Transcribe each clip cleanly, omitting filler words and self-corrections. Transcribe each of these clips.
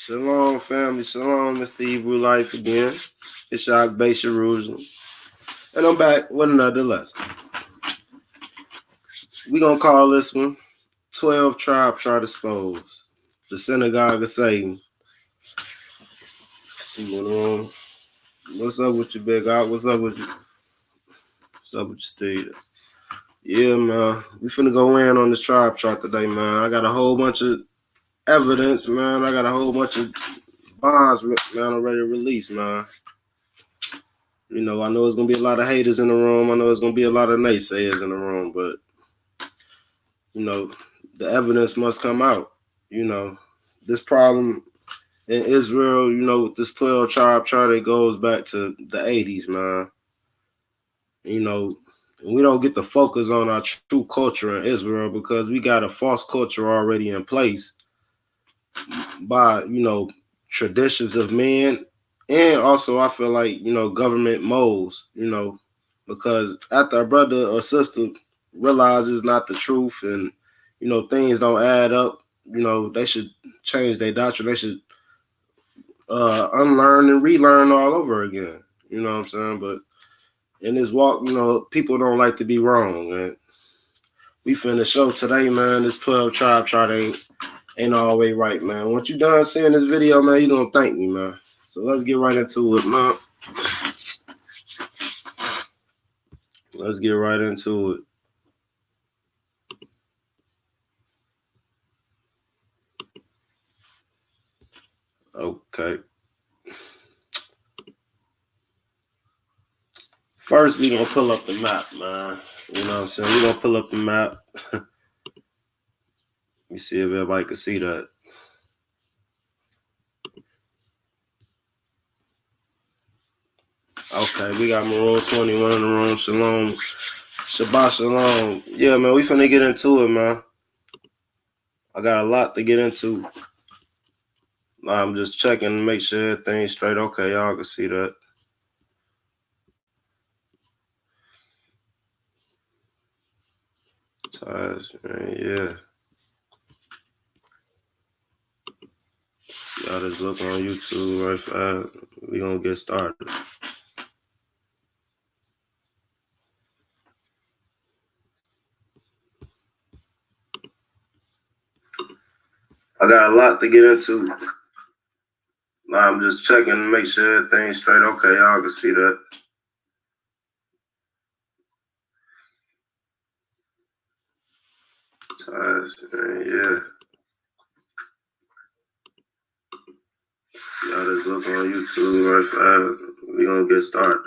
Shalom, family. Shalom, Mr. Hebrew Life again. It's Ishaq Bay Jerusalem. And I'm back with another lesson. We're going to call this one 12 Tribes Try to Expose. The Synagogue of Satan. Let's see what's on. What's up with you, Big Out? What's up with you? What's up with you, Steve? Yeah, man. We finna go in on this tribe chart today, man. I got a whole bunch of evidence, man. I got a whole bunch of bonds, man, I'm ready to release, man. You know, I know there's going to be a lot of haters in the room. I know there's going to be a lot of naysayers in the room, but, you know, the evidence must come out. You know, this problem in Israel, you know, with this 12 tribe chart, it goes back to the 80s, man. You know, we don't get to focus on our true culture in Israel because we got a false culture already in place by, you know, traditions of men. And also, I feel like, you know, government moles, you know, because after a brother or sister realizes not the truth and, you know, things don't add up, you know, they should change their doctrine. They should unlearn and relearn all over again. You know what I'm saying? But in this walk, you know, people don't like to be wrong. And we finna show today, man, this 12 tribe chart ain't all the way right, man. Once you done seeing this video, man, you're going to thank me, man. So let's get right into it, man. Let's get right into it. Okay. First, we're going to pull up the map, man. You know what I'm saying? We're going to pull up the map. Let me see if everybody can see that. Okay, we got Maroon 21 in the room. Shalom. Shabbat shalom. Yeah, man, we finna get into it, man. I got a lot to get into. I'm just checking to make sure everything's straight. Okay, y'all can see that. Ties, man, yeah. See how this look on YouTube right fast. We gonna get started. I got a lot to get into. I'm just checking to make sure everything's straight. Okay, y'all can see that. Ties, man, yeah. See how this look on YouTube right fast. We gonna get started.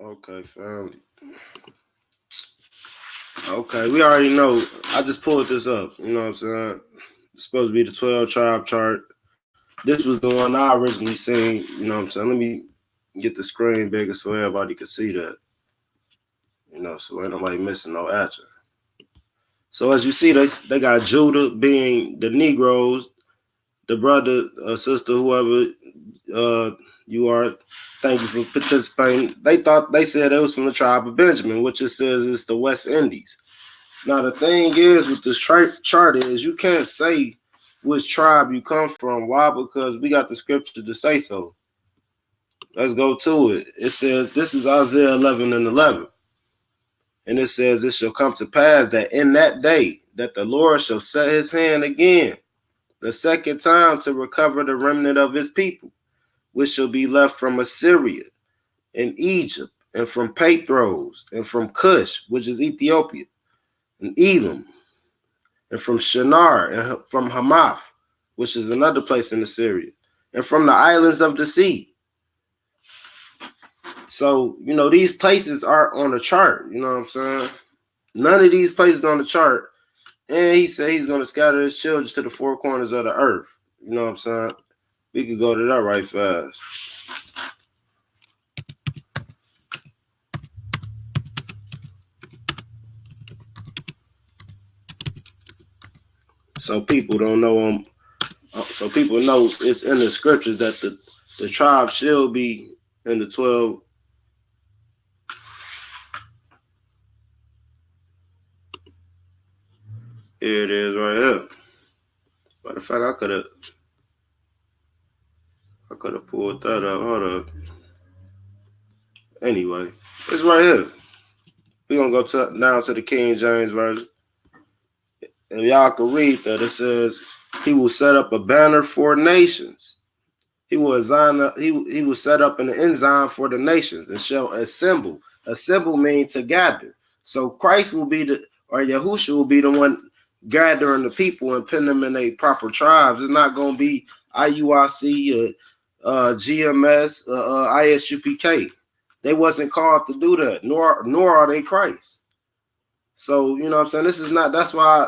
Okay, family. Okay, we already know. I just pulled this up. You know what I'm saying? It's supposed to be the 12 tribe chart. This was the one I originally seen. You know what I'm saying? Let me get the screen bigger so everybody can see that. You know, so ain't nobody missing no action. So as you see, they got Judah being the Negroes, the brother or sister, whoever you are. Thank you for participating. They said it was from the tribe of Benjamin, which it says is the West Indies. Now the thing is with this chart is you can't say which tribe you come from. Why? Because we got the scripture to say so. Let's go to it. It says, this is Isaiah 11:11. And it says, it shall come to pass that in that day that the Lord shall set his hand again, the second time to recover the remnant of his people, which shall be left from Assyria and Egypt and from Pathros and from Cush, which is Ethiopia, and Elam, and from Shinar and from Hamath, which is another place in Assyria, and from the islands of the sea. So, you know, these places are on the chart. You know what I'm saying? None of these places on the chart. And he said he's going to scatter his children to the four corners of the earth. You know what I'm saying? We could go to that right fast. So people don't know so people know it's in the scriptures that the tribe shall be in the 12 Here it is right here. Matter of fact, I could have pulled that up. Hold up. Anyway, it's right here. We're gonna go now to the King James Version. And y'all can read that. It says, he will set up a banner for nations. He will set up an ensign for the nations and shall assemble. Assemble means to gather. So Christ will be or Yahushua will be the one gathering the people and putting them in their proper tribes. It's not going to be IUIC, GMS, ISUPK. They wasn't called to do that, nor are they Christ. So, you know what I'm saying? This is not, that's why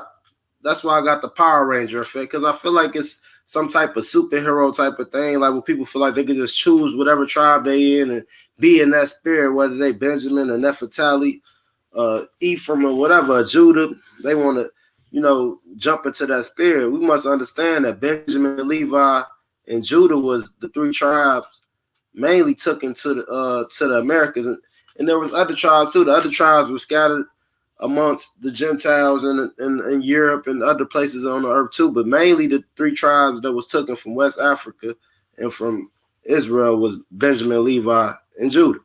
I got the Power Ranger effect, because I feel like it's some type of superhero type of thing, like when people feel like they can just choose whatever tribe they in and be in that spirit, whether they Benjamin or Nephtali, Ephraim or whatever, Judah, they want to, you know, jump into that spirit. We must understand that Benjamin, Levi, and Judah was the three tribes mainly took into the Americas, and there was other tribes too. The other tribes were scattered amongst the Gentiles in Europe and other places on the earth too, but mainly the three tribes that was taken from West Africa and from Israel was Benjamin, Levi, and Judah.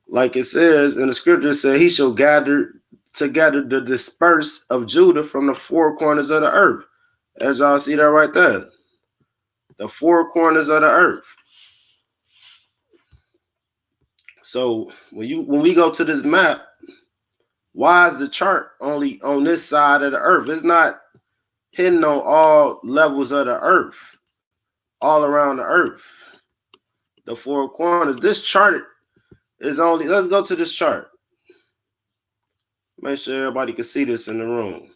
Like it says in the scripture, it said, he shall gather together the dispersed of Judah from the four corners of the earth. As y'all see that right there, the four corners of the earth. So when we go to this map, why is the chart only on this side of the earth? It's not hitting on all levels of the earth, all around the earth, the four corners. This chart is only, let's go to this chart. Make sure everybody can see this in the room.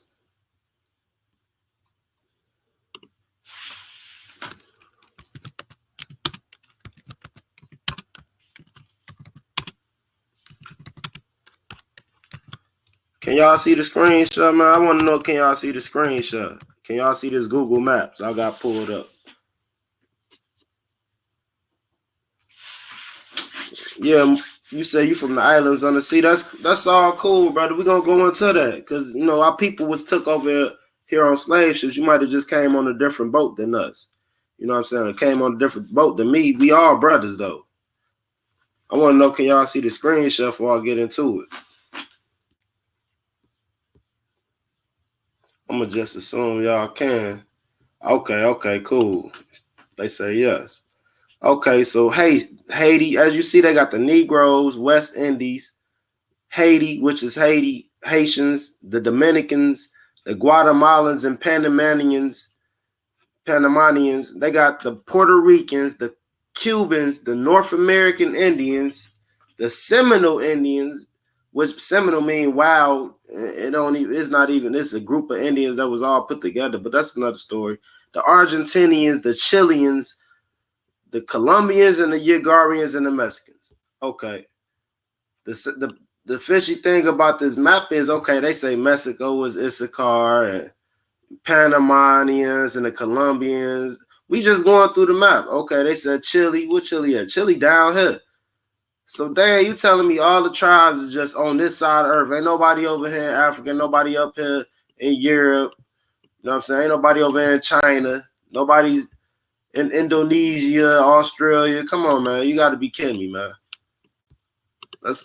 Can y'all see the screenshot, man? I want to know, can y'all see the screenshot? Can y'all see this Google Maps I got pulled up? Yeah, you say you from the islands on the sea. That's all cool, brother. We're going to go into that because, you know, our people was took over here on slave ships. You might have just came on a different boat than us. You know what I'm saying? It came on a different boat than me. We all brothers, though. I want to know, can y'all see the screenshot before I get into it? I'm going to just assume y'all can. Okay, cool. They say yes. Okay, so Haiti, as you see, they got the Negroes, West Indies, Haiti, which is Haitians, the Dominicans, the Guatemalans and Panamanians. They got the Puerto Ricans, the Cubans, the North American Indians, the Seminole Indians, which Seminole mean wild. It's a group of Indians that was all put together, but that's another story. The Argentinians, the Chileans, the Colombians, and the Uruguayans and the Mexicans. Okay. The fishy thing about this map is, okay, they say Mexico is Issachar and Panamanians and the Colombians. We just going through the map. Okay, they said Chile. What Chile at? Chile down here. So, damn, you telling me all the tribes is just on this side of Earth. Ain't nobody over here in Africa, nobody up here in Europe. You know what I'm saying? Ain't nobody over here in China. Nobody's in Indonesia, Australia. Come on, man. You got to be kidding me, man. Let's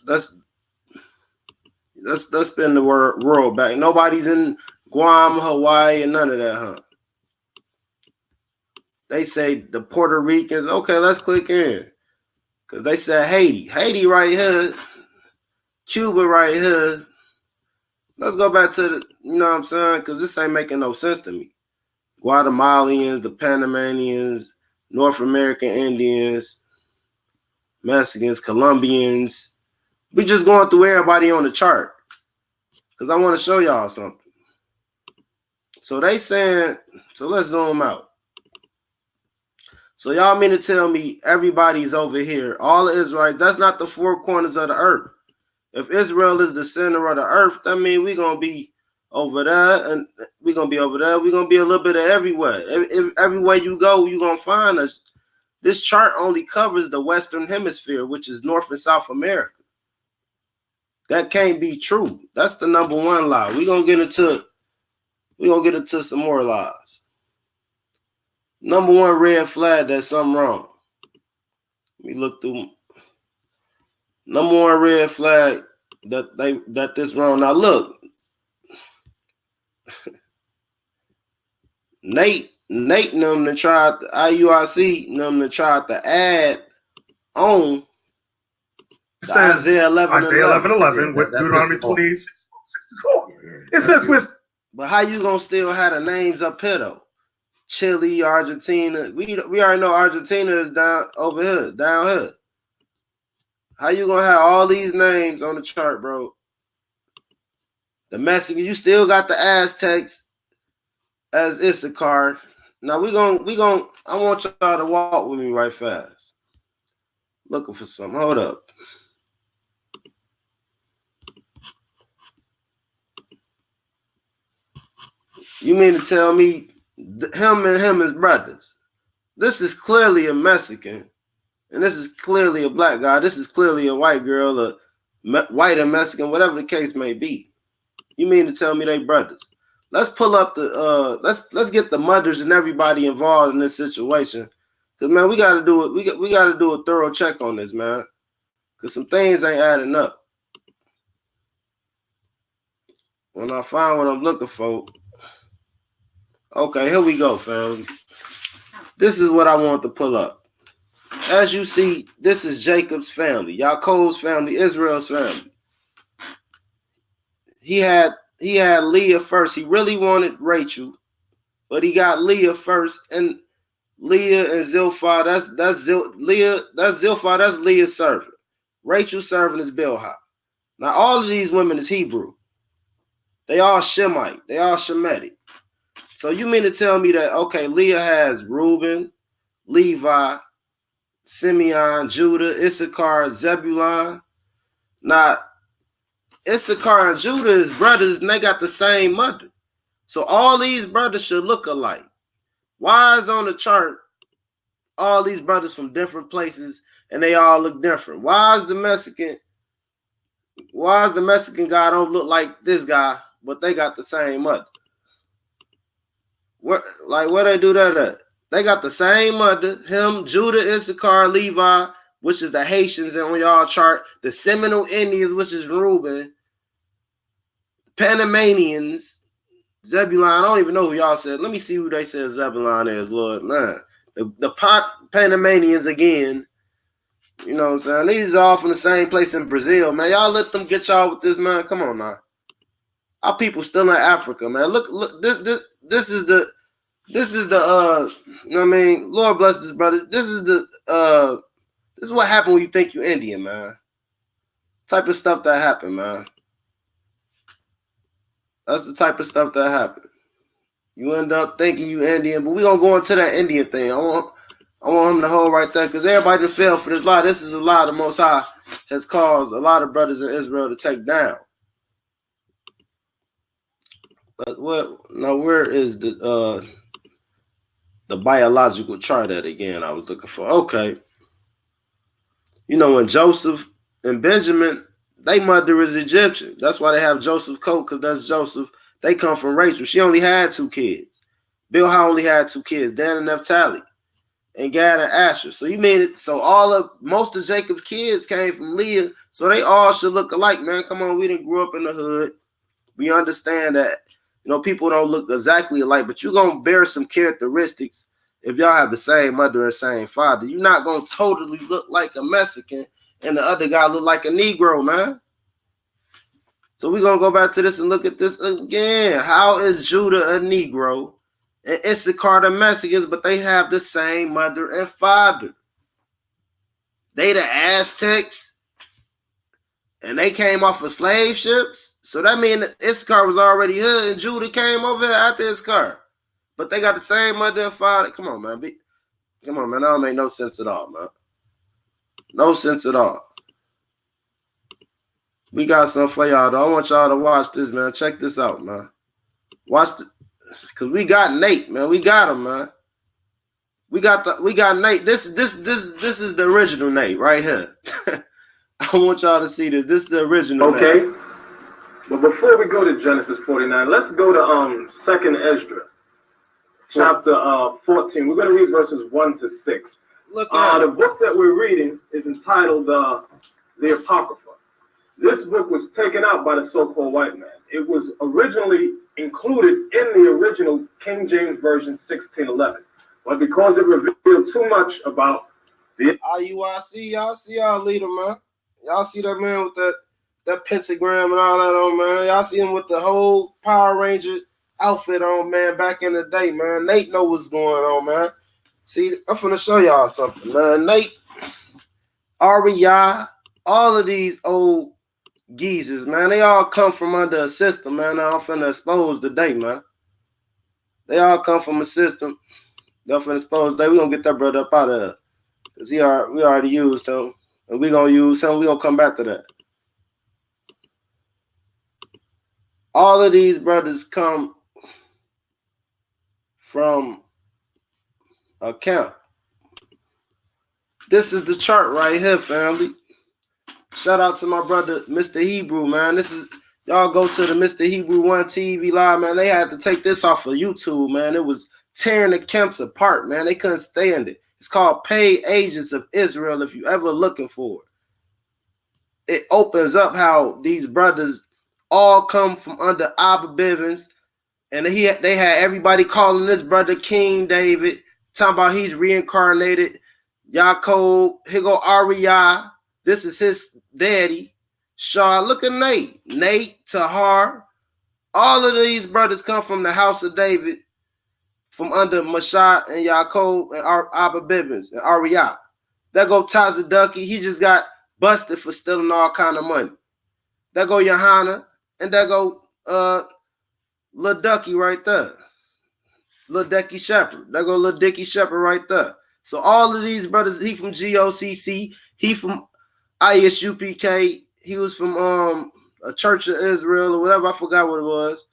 spin the world back. Nobody's in Guam, Hawaii, and none of that, huh? They say the Puerto Ricans. Okay, let's click in. Because they said Haiti. Haiti right here. Cuba right here. Let's go back to the, you know what I'm saying? Because this ain't making no sense to me. Guatemalans, the Panamanians, North American Indians, Mexicans, Colombians. We just going through everybody on the chart. Because I want to show y'all something. So they saying, so let's zoom out. So y'all mean to tell me everybody's over here, all of Israel, that's not the four corners of the earth. If Israel is the center of the earth, that means we're going to be over there, and we're going to be over there. We're going to be a little bit of everywhere. Everywhere you go, you're going to find us. This chart only covers the Western Hemisphere, which is North and South America. That can't be true. That's the number one lie. We're gonna get into some more lies. Number one red flag that something wrong. Let me look through. Number one red flag that this wrong. Now look, Nate and them to try IUIC them to try to add on Isaiah 11:11 with Deuteronomy 26:64. It says with. But how you gonna still have the names up here though? Chile, Argentina. We already know Argentina is down over here, down here. How you gonna have all these names on the chart, bro? The Mexican, you still got the Aztecs as Issachar. Now we gonna. I want y'all to walk with me right fast. Looking for something. Hold up. You mean to tell me him and him is brothers? This is clearly a Mexican, and this is clearly a black guy. This is clearly a white girl, a white and Mexican, whatever the case may be. You mean to tell me they brothers? Let's pull up the let's get the mothers and everybody involved in this situation, because man, we got to do it. We got to do a thorough check on this, man, because some things ain't adding up. When I find what I'm looking for. Okay, here we go, fam. This is what I want to pull up. As you see, this is Jacob's family, Yaakov's family, Israel's family. He had Leah first. He really wanted Rachel, but he got Leah first. And Leah and Zilpah, that's Zilpah, that's Leah's servant. Rachel's servant is Bilhah. Now all of these women is Hebrew. They all Shemite. They all Shemitic. So you mean to tell me that, okay, Leah has Reuben, Levi, Simeon, Judah, Issachar, Zebulun. Now, Issachar and Judah is brothers, and they got the same mother. So all these brothers should look alike. Why is on the chart all these brothers from different places, and they all look different? Why is the Mexican guy don't look like this guy, but they got the same mother? Where they do that at? They got the same mother. Him, Judah, Issachar, Levi, which is the Haitians on y'all chart. The Seminole Indians, which is Reuben. Panamanians, Zebulun. I don't even know who y'all said. Let me see who they said Zebulun is, Lord. Man. The Panamanians again. You know what I'm saying? These are all from the same place in Brazil, man. Y'all let them get y'all with this, man. Come on now. Our people still in Africa, man. Look, this is the you know what I mean? Lord bless this brother. This is what happened when you think you're Indian, man. Type of stuff that happened, man. That's the type of stuff that happened. You end up thinking you Indian, but we gonna go into that Indian thing. I want him to hold right there, because everybody done fell for this lie. This is a lie the Most High has caused a lot of brothers in Israel to take down. But where is the biological chart at again? I was looking for. Okay. You know, when Joseph and Benjamin, they mother is Egyptian. That's why they have Joseph coat, because that's Joseph. They come from Rachel. She only had 2 kids. Bilhah only had 2 kids, Dan and Naphtali, and Gad and Asher. So you mean it? So most of Jacob's kids came from Leah. So they all should look alike, man. Come on, we didn't grow up in the hood. We understand that. You know, people don't look exactly alike, but you're going to bear some characteristics if y'all have the same mother and same father. You're not going to totally look like a Mexican and the other guy look like a Negro, man. So we're going to go back to this and look at this again. How is Judah a Negro and Issachar the Mexicans, but they have the same mother and father? They the Aztecs, and they came off of slave ships. So that means that Issachar was already here, and Judah came over here after Issachar. But they got the same mother and father. Come on, man. Come on, man. That don't make no sense at all, man. No sense at all. We got something for y'all, though. I want y'all to watch this, man. Check this out, man. Watch because we got Nate, man. We got him, man. We got Nate. This is the original Nate right here. I I want y'all to see this. This is the original. Okay. Man. But before we go to Genesis 49, let's go to 2nd Ezra, chapter 14. We're going to read verses 1 to 6. Look at the book that we're reading is entitled The Apocrypha. This book was taken out by the so-called white man. It was originally included in the original King James Version 1611. But because it revealed too much about the IUIC, y'all see our leader, man. Y'all see that man with that pentagram and all that on, man. Y'all see him with the whole Power Ranger outfit on, man, back in the day, man. Nate know what's going on, man. See, I'm finna show y'all something, man. Nate, Ariya, all of these old geezers, man, they all come from under a system, man. I'm finna expose today, man. They all come from a system. They're finna expose today. We gonna get that brother up out of there. Because we already used him. And we gonna use him. We gonna come back to that. All of these brothers come from a camp. This is the chart right here, family. Shout out to my brother, Mr. Hebrew, man. This is, y'all go to the Mr. Hebrew 1 TV live, man. They had to take this off of YouTube, man. It was tearing the camps apart, man. They couldn't stand it. It's called Paid Agents of Israel, if you ever looking for it. It opens up how these brothers all come from under Abba Bivens, and they had everybody calling this brother King David, talking about he's reincarnated. Yaakov, here go Ariya. This is his daddy. Shaw, look at Nate, Tahar. All of these brothers come from the house of David, from under Mashah and Yaakov and Abba Bivens and Ariya. There go Tazaduki. He just got busted for stealing all kind of money. There go Johanna, and there go Lil Ducky right there. Lil Dicky Shepherd. There go Lil Dicky Shepherd right there. So all of these brothers, he from GOCC, he from ISUPK, he was from a Church of Israel or whatever, I forgot what it was.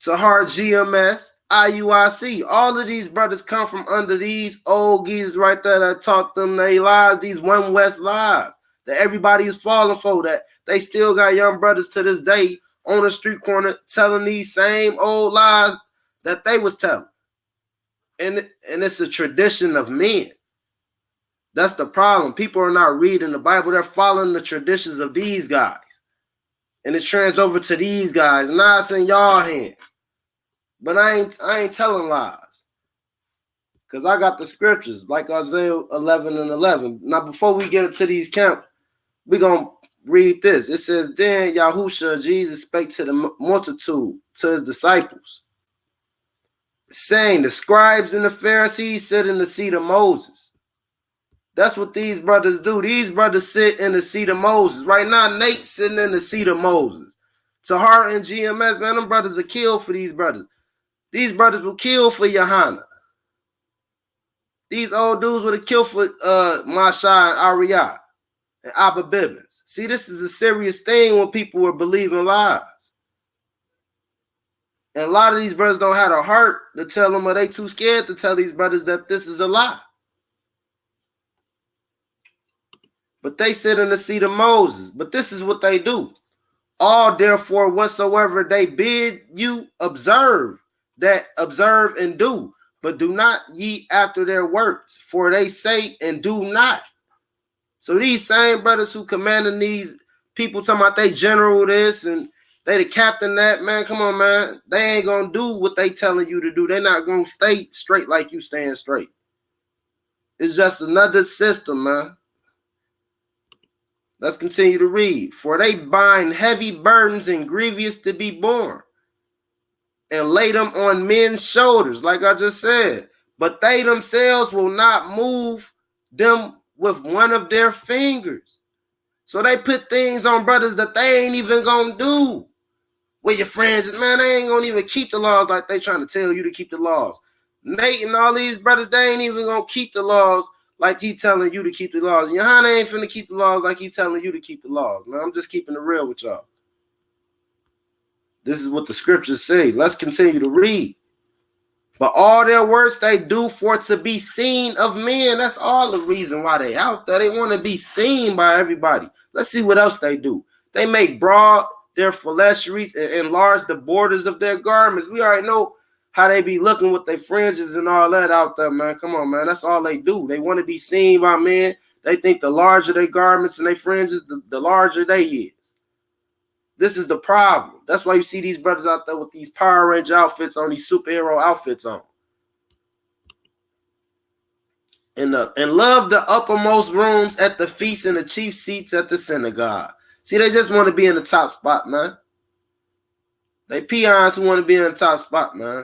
Tahar GMS, IUIC. All of these brothers come from under these old geezers right there that taught them they lies, these One West lies that everybody is falling for, that they still got young brothers to this day on the street corner telling these same old lies that they was telling. And it's a tradition of men. That's the problem. People are not reading the Bible. They're following the traditions of these guys. And it transfers over to these guys. Now it's in y'all hands. But I ain't telling lies. Because I got the scriptures like Isaiah 11 and 11. Now, before we get into these camps, we're going to read this. It says, then Yahusha, Jesus, spake to the multitude, to his disciples, saying, the scribes and the Pharisees sit in the seat of Moses. That's what these brothers do. These brothers sit in the seat of Moses. Right now, Nate's sitting in the seat of Moses. Tahar and GMS, man, them brothers are killed for these brothers. These brothers will kill for Johanna. These old dudes would have killed for Masha and Ariya and Abba Bivens. See, this is a serious thing when people were believing lies. And a lot of these brothers don't have the heart to tell them, or they too scared to tell these brothers that this is a lie. But they sit in the seat of Moses. But this is what they do. All therefore whatsoever they bid you observe, that observe and do. But do not ye after their works, for they say and do not. So these same brothers who commanding these people talking about they general this and they the captain that, man, come on, man. They ain't going to do what they telling you to do. They're not going to stay straight like you staying straight. It's just another system, man. Let's continue to read. For they bind heavy burdens and grievous to be borne, and lay them on men's shoulders, like I just said. But they themselves will not move them with one of their fingers. So they put things on brothers that they ain't even gonna do. With your friends, man, they ain't gonna even keep the laws like they trying to tell you to keep the laws. Nate and all these brothers, they ain't even gonna keep the laws like he telling you to keep the laws. Johanna ain't finna keep the laws like he telling you to keep the laws, man. I'm just keeping it real with y'all. This is what the scriptures say. Let's continue to read. But all their works they do for to be seen of men. That's all the reason why they out there. They want to be seen by everybody. Let's see what else they do. They make broad their phylacteries and enlarge the borders of their garments. We already know how they be looking with their fringes and all that out there, man. Come on, man. That's all they do. They want to be seen by men. They think the larger their garments and their fringes, the larger they is. This is the problem. That's why you see these brothers out there with these Power Ranger outfits on, these superhero outfits on. And love the uppermost rooms at the feast and the chief seats at the synagogue. See, they just want to be in the top spot, man. They peons who want to be in the top spot, man.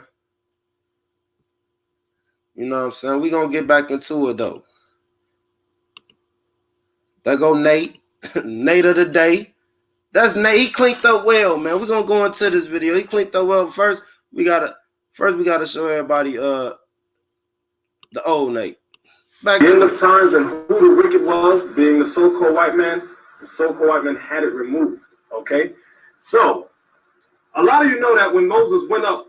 You know what I'm saying? We're going to get back into it, though. There go Nate. Nate of the day. That's Nate. He clinked up well, man. We're going to go into this video. He clinked up well. First, we gotta show everybody the old Nate. Back the end of times and who the wicked was, being the so-called white man, the so-called white man had it removed. Okay? So, a lot of you know that when Moses went up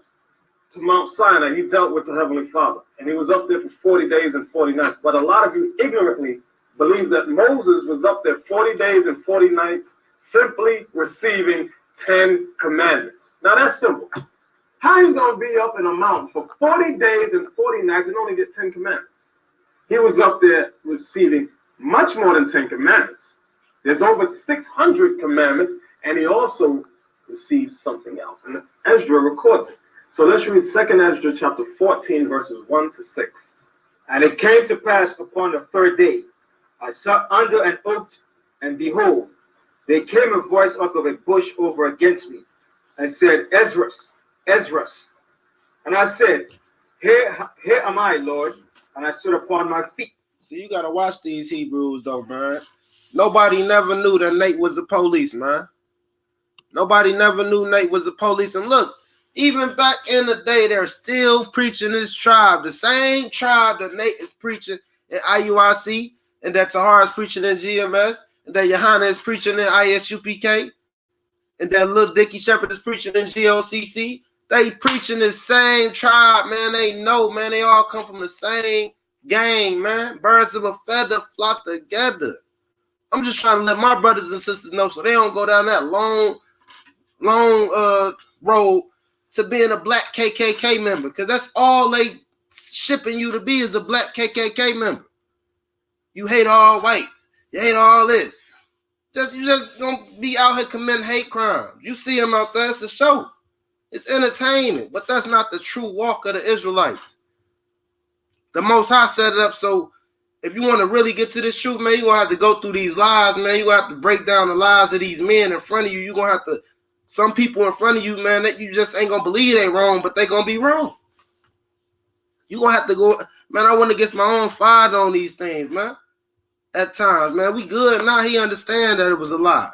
to Mount Sinai, he dealt with the Heavenly Father. And he was up there for 40 days and 40 nights. But a lot of you ignorantly believe that Moses was up there 40 days and 40 nights simply receiving 10 commandments. Now, that's simple. How are you going to be up in a mountain for 40 days and 40 nights and only get 10 commandments? He was up there receiving much more than 10 commandments. There's over 600 commandments, and he also received something else. And Ezra records it. So let's read 2nd Ezra chapter 14, verses 1 to 6. And it came to pass upon the third day, I sat under an oak, and behold, there came a voice out of a bush over against me, and said, Ezras, Ezras. And I said, Here am I, Lord. And I stood upon my feet. See, you got to watch these Hebrews, though, man. Nobody never knew that Nate was the police, man. Nobody never knew Nate was the police. And look, even back in the day, they're still preaching this tribe. The same tribe that Nate is preaching in IUIC, and that Tahar is preaching in GMS, and that Johanna is preaching in ISUPK, and that Lil Dickie Shepherd is preaching in GOCC. They preaching the same tribe, man. They know, man. They all come from the same gang, man. Birds of a feather flock together. I'm just trying to let my brothers and sisters know so they don't go down that long road to being a black KKK member, because that's all they shipping you to be is a black KKK member. You hate all whites. You hate all this. You just gonna be out here committing hate crimes. You see them out there, it's a show. It's entertainment, but that's not the true walk of the Israelites. The Most High set it up so if you want to really get to this truth, man, you're going to have to go through these lies, man. You're going to have to break down the lies of these men in front of you. You're going to have to, some people in front of you, man, that you just ain't going to believe they wrong, but they going to be wrong. You're going to have to go, man, I want to get my own father on these things, man. At times, man, we good. Now he understand that it was a lie.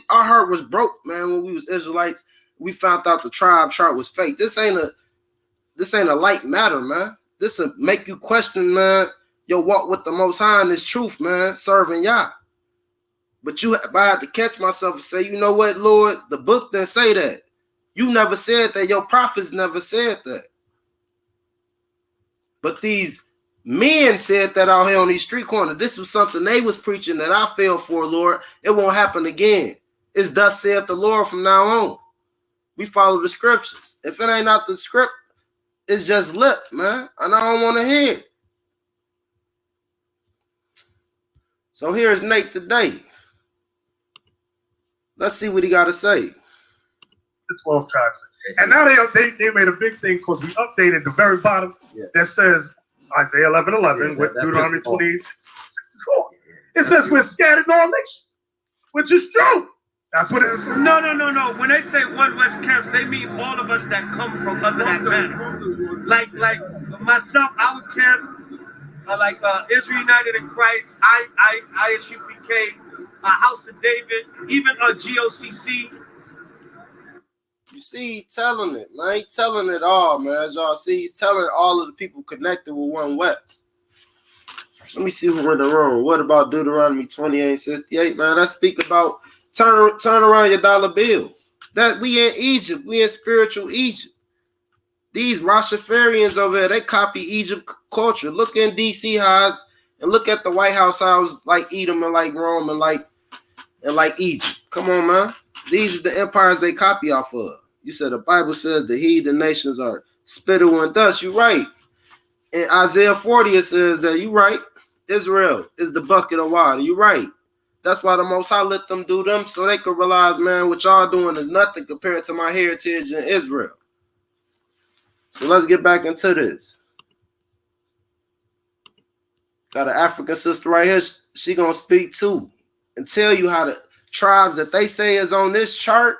Our heart was broke, man, when we was Israelites. We found out the tribe chart was fake. This ain't a light matter, man. This will make you question, man, your walk with the Most High in this truth, man, serving Yah. But I had to catch myself and say, you know what, Lord, the book didn't say that. You never said that. Your prophets never said that. But these men said that out here on these street corners. This was something they was preaching that I fell for, Lord. It won't happen again. It's thus saith the Lord from now on. We follow the scriptures. If it ain't not the script, it's just lip, man. And I don't want to hear it. So here's Nate today. Let's see what he got to say. The 12 tribes. And now they made a big thing because we updated the very bottom that says Isaiah 11:11 with Deuteronomy 28:64. It says we're scattered in all nations, which is true. That's what it is. No. When they say one West camps, they mean all of us that come from under that banner. Like myself, our camp, like Israel United in Christ, ISUPK, House of David, even GOCC. You see, he's telling it, man. He's telling it all, man. As y'all see, he's telling all of the people connected with One West. Let me see who in the room. What about Deuteronomy 28:68, man? I speak about turn around your dollar bill. That we in Egypt. We in spiritual Egypt. These Rastafarians over here, they copy Egypt culture. Look in DC highs and look at the White House house like Edom and like Rome and like Egypt. Come on, man. These are the empires they copy off of. You said the Bible says the heathen nations are spittle and dust. You're right. In Isaiah 40, it says that you're right. Israel is the bucket of water. You're right. That's why the Most High let them do them so they could realize, man, what y'all doing is nothing compared to my heritage in Israel. So let's get back into this. Got an African sister right here. She gonna speak too and tell you how the tribes that they say is on this chart,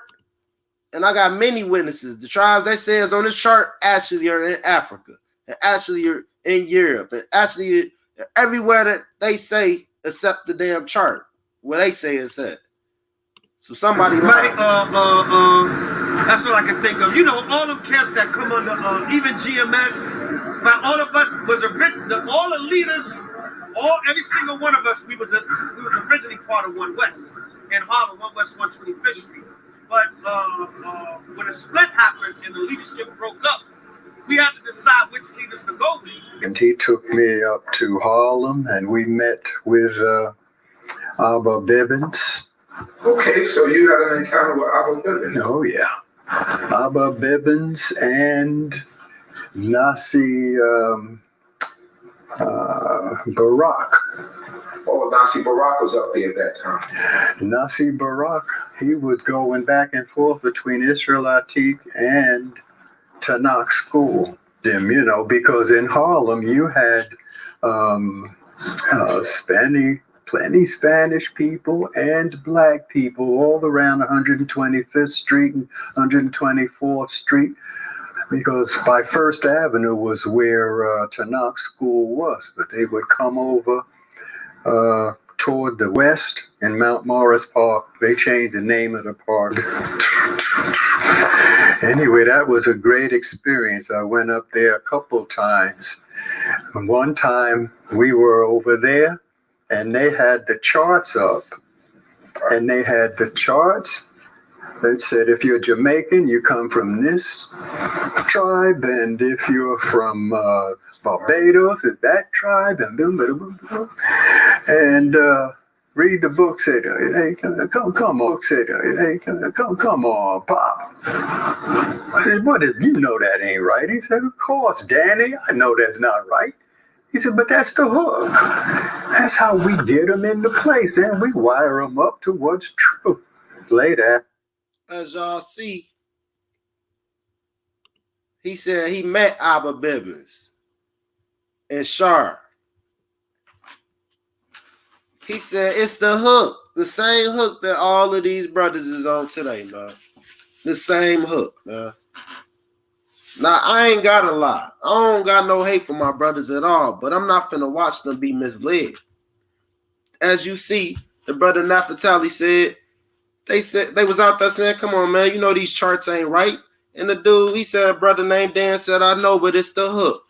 and I got many witnesses. The tribes they say is on this chart actually are in Africa, and actually are in Europe, and actually everywhere that they say except the damn chart where they say it's at. So somebody like that's what I can think of. You know, all them camps that come under even GMS, but all of us was all the leaders, every single one of us, we was originally part of One West in Harlem, One West 125th Street. But when a split happened and the leadership broke up, we had to decide which leaders to go with. And he took me up to Harlem, and we met with Abba Bibbins. Okay, so you had an encounter with Abba Bibbins. Oh, yeah. Abba Bibbins and Nasi Barak. Oh, Nasi Barak was up there at that time. Nasi Barak, he was going back and forth between Israel Atik and Tanakh school. Them, you know, because in Harlem you had plenty Spanish people and black people all around 125th Street and 124th Street, because by First Avenue was where Tanakh school was, but they would come over toward the west in Mount Morris Park. They changed the name of the park. Anyway, that was a great experience. I went up there a couple times. And one time we were over there, and they had the charts up. And they had the charts that said, if you're Jamaican, you come from this tribe. And if you're from Barbados, it's that tribe. And read the book, said, hey, come on, said, hey, come on, Pop. I said, what is, you know that ain't right. He said, of course, Danny, I know that's not right. He said, but that's the hook. That's how we get them into place, and we wire them up to what's true. Later. As y'all see, he said he met Abba Bibbins and Shar. He said it's the hook, the same hook that all of these brothers is on today, man. The same hook, man. Now, I ain't got a lie. I don't got no hate for my brothers at all, but I'm not finna watch them be misled. As you see, the brother Nafatali said, they was out there saying, come on, man, you know these charts ain't right. And the dude, he said, a brother named Dan said, I know, but it's the hook.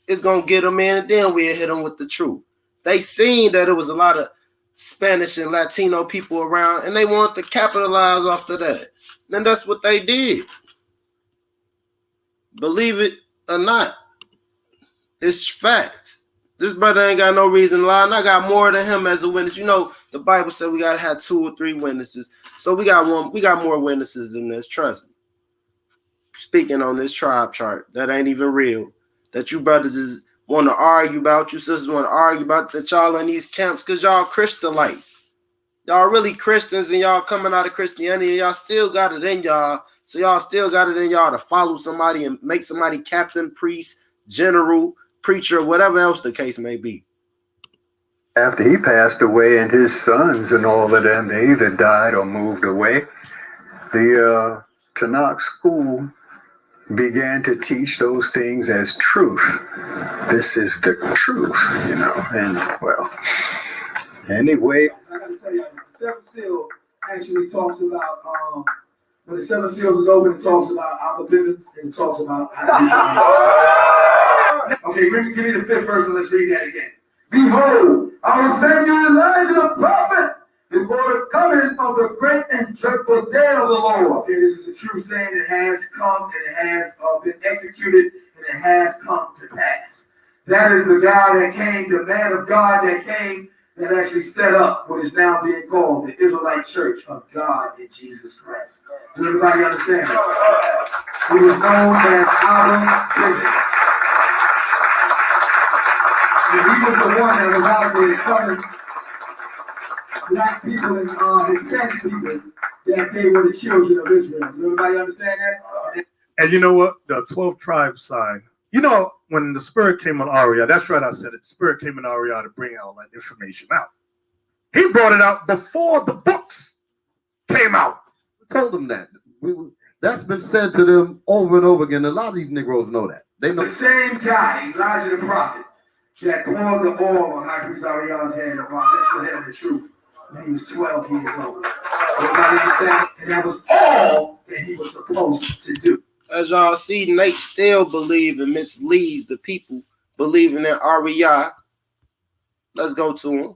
It's gonna get them in, and then we'll hit them with the truth. They seen that it was a lot of Spanish and Latino people around, and they wanted to capitalize off of that. And that's what they did. Believe it or not, it's facts. This brother ain't got no reason to lie, and I got more than him as a witness. You know, the Bible said we gotta have 2 or 3 witnesses. So we got more witnesses than this. Trust me. Speaking on this tribe chart, that ain't even real. That you brothers is want to argue about, you sisters want to argue about, that y'all in these camps because y'all Christianites. Y'all really Christians, and y'all coming out of Christianity, and y'all still got it in y'all. So y'all still got it in y'all to follow somebody and make somebody captain, priest, general, preacher, whatever else the case may be. After he passed away, and his sons and all of them, they either died or moved away, the Tanakh school began to teach those things as truth. This is the truth, you know. And, well, anyway. I got to tell you, the 7th seal actually talks about, when the 7 seals is open, it talks about Abba Bibbins, and it talks about... Okay, give me the 5th verse, and let's read that again. Behold, I will send you Elijah the prophet before the the coming of the great and dreadful day of the Lord. Okay, this is a true saying. It has come and it has been executed and it has come to pass. That is the God that came, the man of God that came, that actually set up what is now being called the Israelite Church of God in Jesus Christ. Does everybody understand that? He was known as our David. And he was the one that was out there telling black people and Hispanic people that they were the children of Israel. Does everybody understand that? And you know what? The 12 tribe sign. You know, when the Spirit came on Ariah, that's right, I said it. The Spirit came on Ariah to bring all that information out. He brought it out before the books came out. We told them that. That's been said to them over and over again. A lot of these Negroes know that. They know. The same guy, Elijah the prophet, that poured the oil on High Priest Ariah's head about this for him the truth when he was 12 years old. Everybody understand? And that was all that he was supposed to do. As y'all see, Nate still believes and misleads the people believing in Ariah. Let's go to him.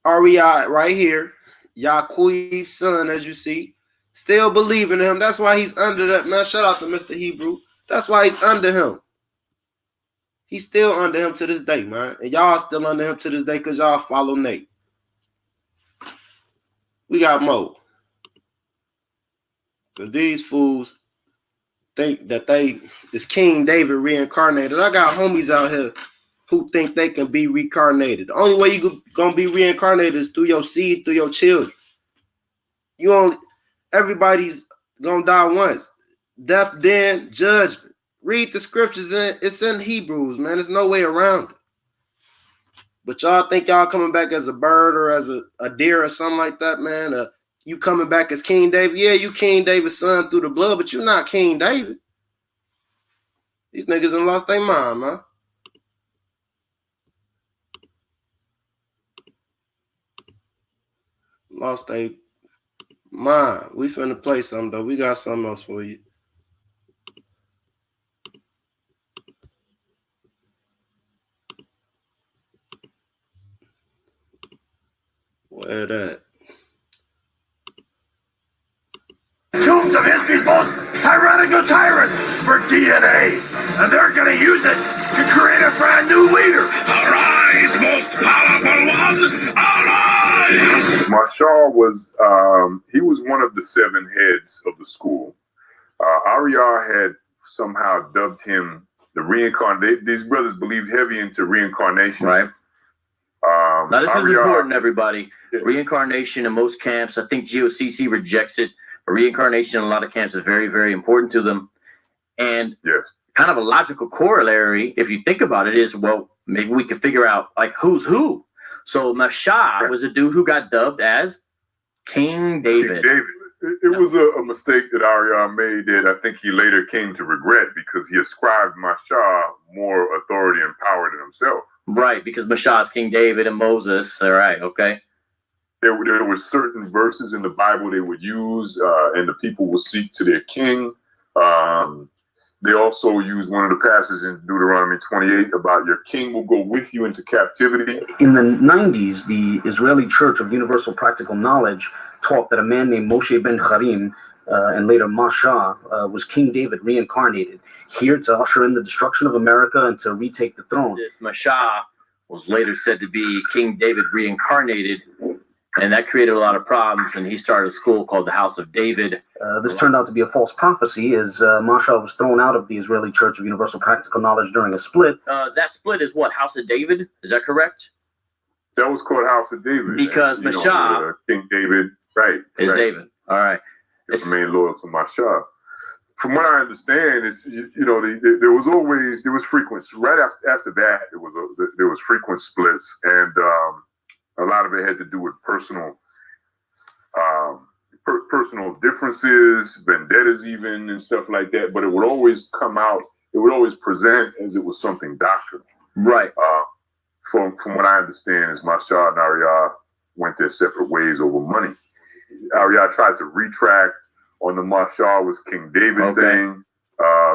Ariah right here, Yaquib's son, as you see, still believing in him. That's why he's under that. Man, shout out to Mr. Hebrew. That's why he's under him. He's still under him to this day, man. And y'all still under him to this day because y'all follow Nate. We got more. Because these fools think that this King David reincarnated. I got homies out here who think they can be reincarnated. The only way you gonna be reincarnated is through your seed, through your children. Everybody's gonna die once. Death, then judgment. Read the scriptures, it's in Hebrews, man. There's no way around it. But y'all think y'all coming back as a bird or as a deer or something like that, man. You coming back as King David? Yeah, you King David's son through the blood, but you're not King David. These niggas done lost their mind, man. Lost their mind. We finna play something, though. We got something else for you. Where that? Tombs of history's most tyrannical tyrants for DNA, and they're going to use it to create a brand new leader. Arise, most powerful one! Arise! Marshall was he was one of the 7 heads of the school. Ariah had somehow dubbed him the reincarnation. These brothers believed heavy into reincarnation. Right. Now this is important, everybody. Yes. Reincarnation in most camps, I think GOCC rejects it. Reincarnation in a lot of camps is very, very important to them. And yes, kind of a logical corollary, if you think about it, is, well, maybe we can figure out like who's who. So Mashah was a dude who got dubbed as King David. King David. It was a mistake that Ariah made that I think he later came to regret because he ascribed Mashah more authority and power than himself. Right, because Mashah is King David and Moses. All right, okay. There were certain verses in the Bible they would use, and the people would seek to their king. They also used one of the passages in Deuteronomy 28 about your king will go with you into captivity. In the 90s, the Israeli Church of Universal Practical Knowledge taught that a man named Moshe ben Harim and later Mashah was King David reincarnated, here to usher in the destruction of America and to retake the throne. This Mashah was later said to be King David reincarnated, and that created a lot of problems, and he started a school called the House of David. This turned out to be a false prophecy, as Mashah was thrown out of the Israeli Church of Universal Practical Knowledge during a split. That split is what, House of David? Is that correct? That was called House of David. Because Mashah, King David, right, is David. All right. He remained loyal to Mashah. From what I understand, is there was frequent. Right after that, there was frequent splits, and a lot of it had to do with personal differences, vendettas, even, and stuff like that. But it would always come out. It would always present as it was something doctrinal. Right. From what I understand, is Mashah and Ariah went their separate ways over money. Ariah tried to retract on the Mashah was King David thing.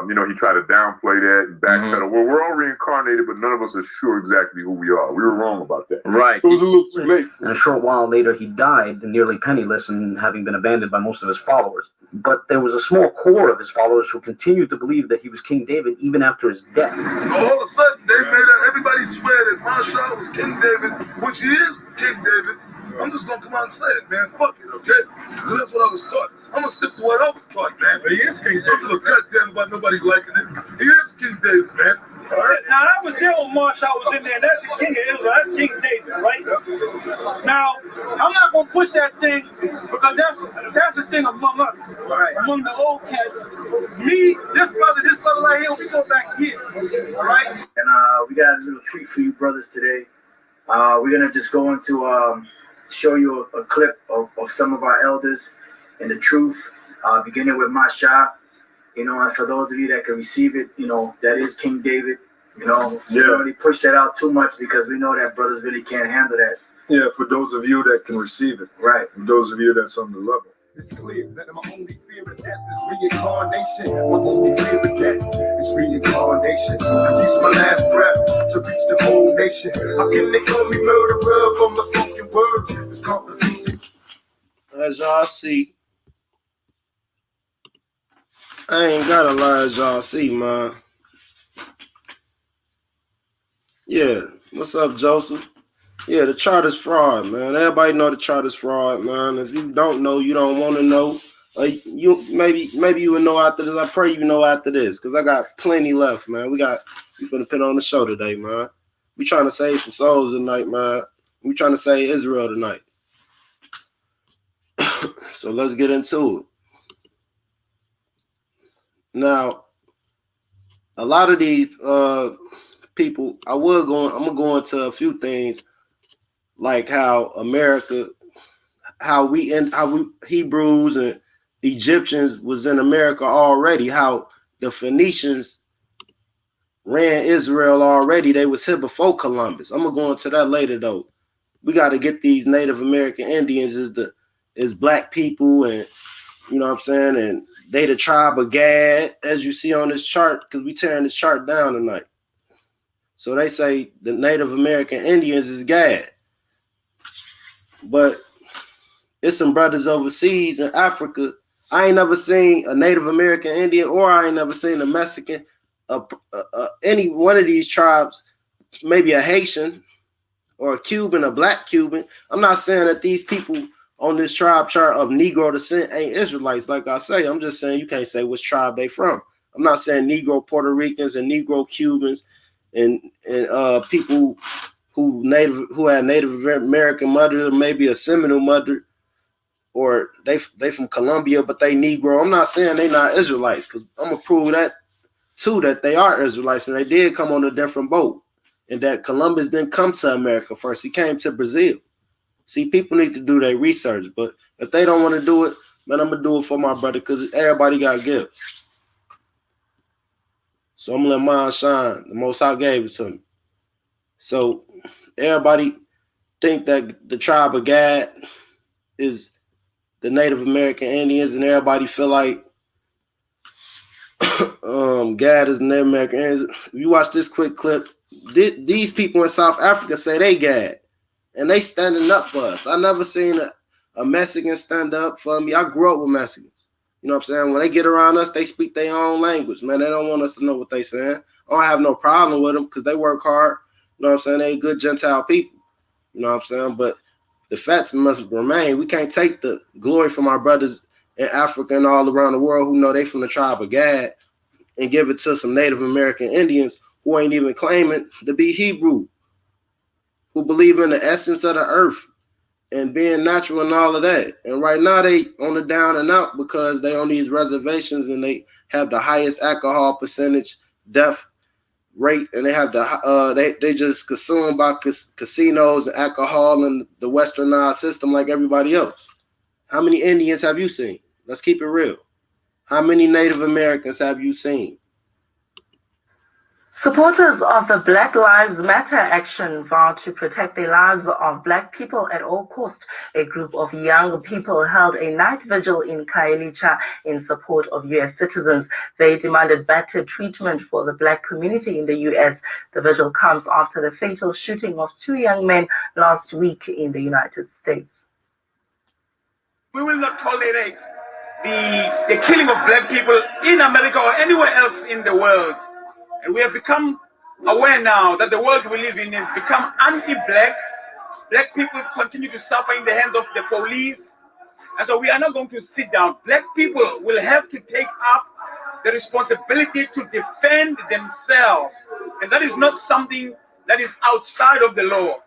He tried to downplay that and backpedal. Well, we're all reincarnated, but none of us are sure exactly who we are. We were wrong about that. Right. So it was a little too late. And a short while later, he died, nearly penniless and having been abandoned by most of his followers. But there was a small core of his followers who continued to believe that he was King David even after his death. All of a sudden, they made everybody swear that Masha was King David, which he is King David. I'm just gonna come out and say it, man. Fuck it, okay? And that's what I was taught. I'm gonna stick to what I was taught, man. But he is King David. Don't give a goddamn about nobody liking it. He is King David, man. All right? Now that was there when Marshall was in there. That's the king of Israel. That's King David, right? Now, I'm not gonna push that thing because that's a thing among us, right? Among the old cats. Me, this brother right here, we go back here, all right? And we got a little treat for you brothers today. We're gonna just go into show you a clip of some of our elders and the truth, beginning with Masha. And for those of you that can receive it, that is King David. We don't really push that out too much because we know that brothers really can't handle that. Yeah, for those of you that can receive it. Right. For those of you that's on the level. It's clear that my only fear of death is reincarnation. My only fear of death is reincarnation. I use my last breath to reach the whole nation. How can they call me murderer for my spoken words? This composition. As y'all see, I ain't got a lie, as y'all see, man. Yeah, what's up, Joseph? Yeah, the chart is fraud, man. Everybody know the chart is fraud, man. If you don't know, you don't want to know. You maybe you will know after this. I pray you know after this, because I got plenty left, man. We finna put on the show today, man. We trying to save some souls tonight, man. We trying to save Israel tonight. So let's get into it. Now, a lot of these people, I'm gonna go into a few things, like how America, how we Hebrews and Egyptians was in America already, how the Phoenicians ran Israel already. They was here before Columbus. I'm gonna go into that later though. We got to get these Native American Indians as black people, and you know what I'm saying, and they the tribe of Gad, as you see on this chart, because we tearing this chart down tonight. So they say the Native American Indians is Gad. But it's some brothers overseas in Africa. I ain't never seen a Native American Indian, or I ain't never seen a Mexican, any one of these tribes, maybe a Haitian or a Cuban, a black Cuban. I'm not saying that these people on this tribe chart of Negro descent ain't Israelites. Like I say, I'm just saying you can't say which tribe they from. I'm not saying Negro Puerto Ricans and Negro Cubans and people who had Native American mother, maybe a Seminole mother, or they from Colombia, but they Negro. I'm not saying they not Israelites, because I'm gonna prove that too, that they are Israelites, and they did come on a different boat, and that Columbus didn't come to America first. He came to Brazil. See, people need to do their research, but if they don't want to do it, man, I'm gonna do it for my brother, because everybody got gifts. So I'm gonna let mine shine. The Most High gave it to me. So everybody think that the tribe of Gad is the Native American Indians, and everybody feel like Gad is the Native American Indians. If you watch this quick clip, these people in South Africa say they Gad, and they standing up for us. I never seen a Mexican stand up for me. I grew up with Mexicans. You know what I'm saying? When they get around us, they speak their own language, man. They don't want us to know what they saying. I don't have no problem with them because they work hard. You know what I'm saying? They good Gentile people. You know what I'm saying? But the facts must remain. We can't take the glory from our brothers in Africa and all around the world who know they from the tribe of Gad and give it to some Native American Indians who ain't even claiming to be Hebrew, who believe in the essence of the earth and being natural and all of that. And right now they on the down and out because they on these reservations and they have the highest alcohol percentage, death rate, and they have they just consumed by casinos and alcohol and the westernized system like everybody else. How many Indians have you seen? Let's keep it real. How many Native Americans have you seen? Supporters of the Black Lives Matter action vow to protect the lives of Black people at all costs. A group of young people held a night vigil in Khayelitsha in support of U.S. citizens. They demanded better treatment for the Black community in the U.S. The vigil comes after the fatal shooting of 2 young men last week in the United States. We will not tolerate the killing of Black people in America or anywhere else in the world. And we have become aware now that the world we live in has become anti-Black. Black people continue to suffer in the hands of the police. And so we are not going to sit down. Black people will have to take up the responsibility to defend themselves. And that is not something that is outside of the law.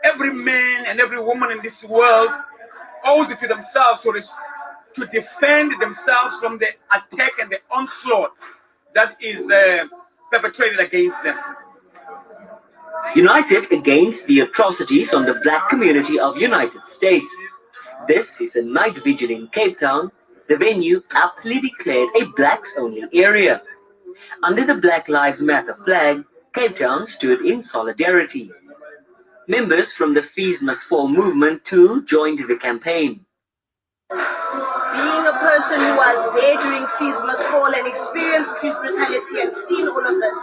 Every man and every woman in this world owes it to themselves to defend themselves from the attack and the onslaught that is perpetrated against them. United against the atrocities on the Black community of United States. This is a night vigil in Cape Town. The venue aptly declared a Blacks-only area. Under the Black Lives Matter flag, Cape Town stood in solidarity. Members from the Fees Must Fall movement too joined the campaign. Being a person who was there during Fees Must Fall and experienced police brutality and seen all of this,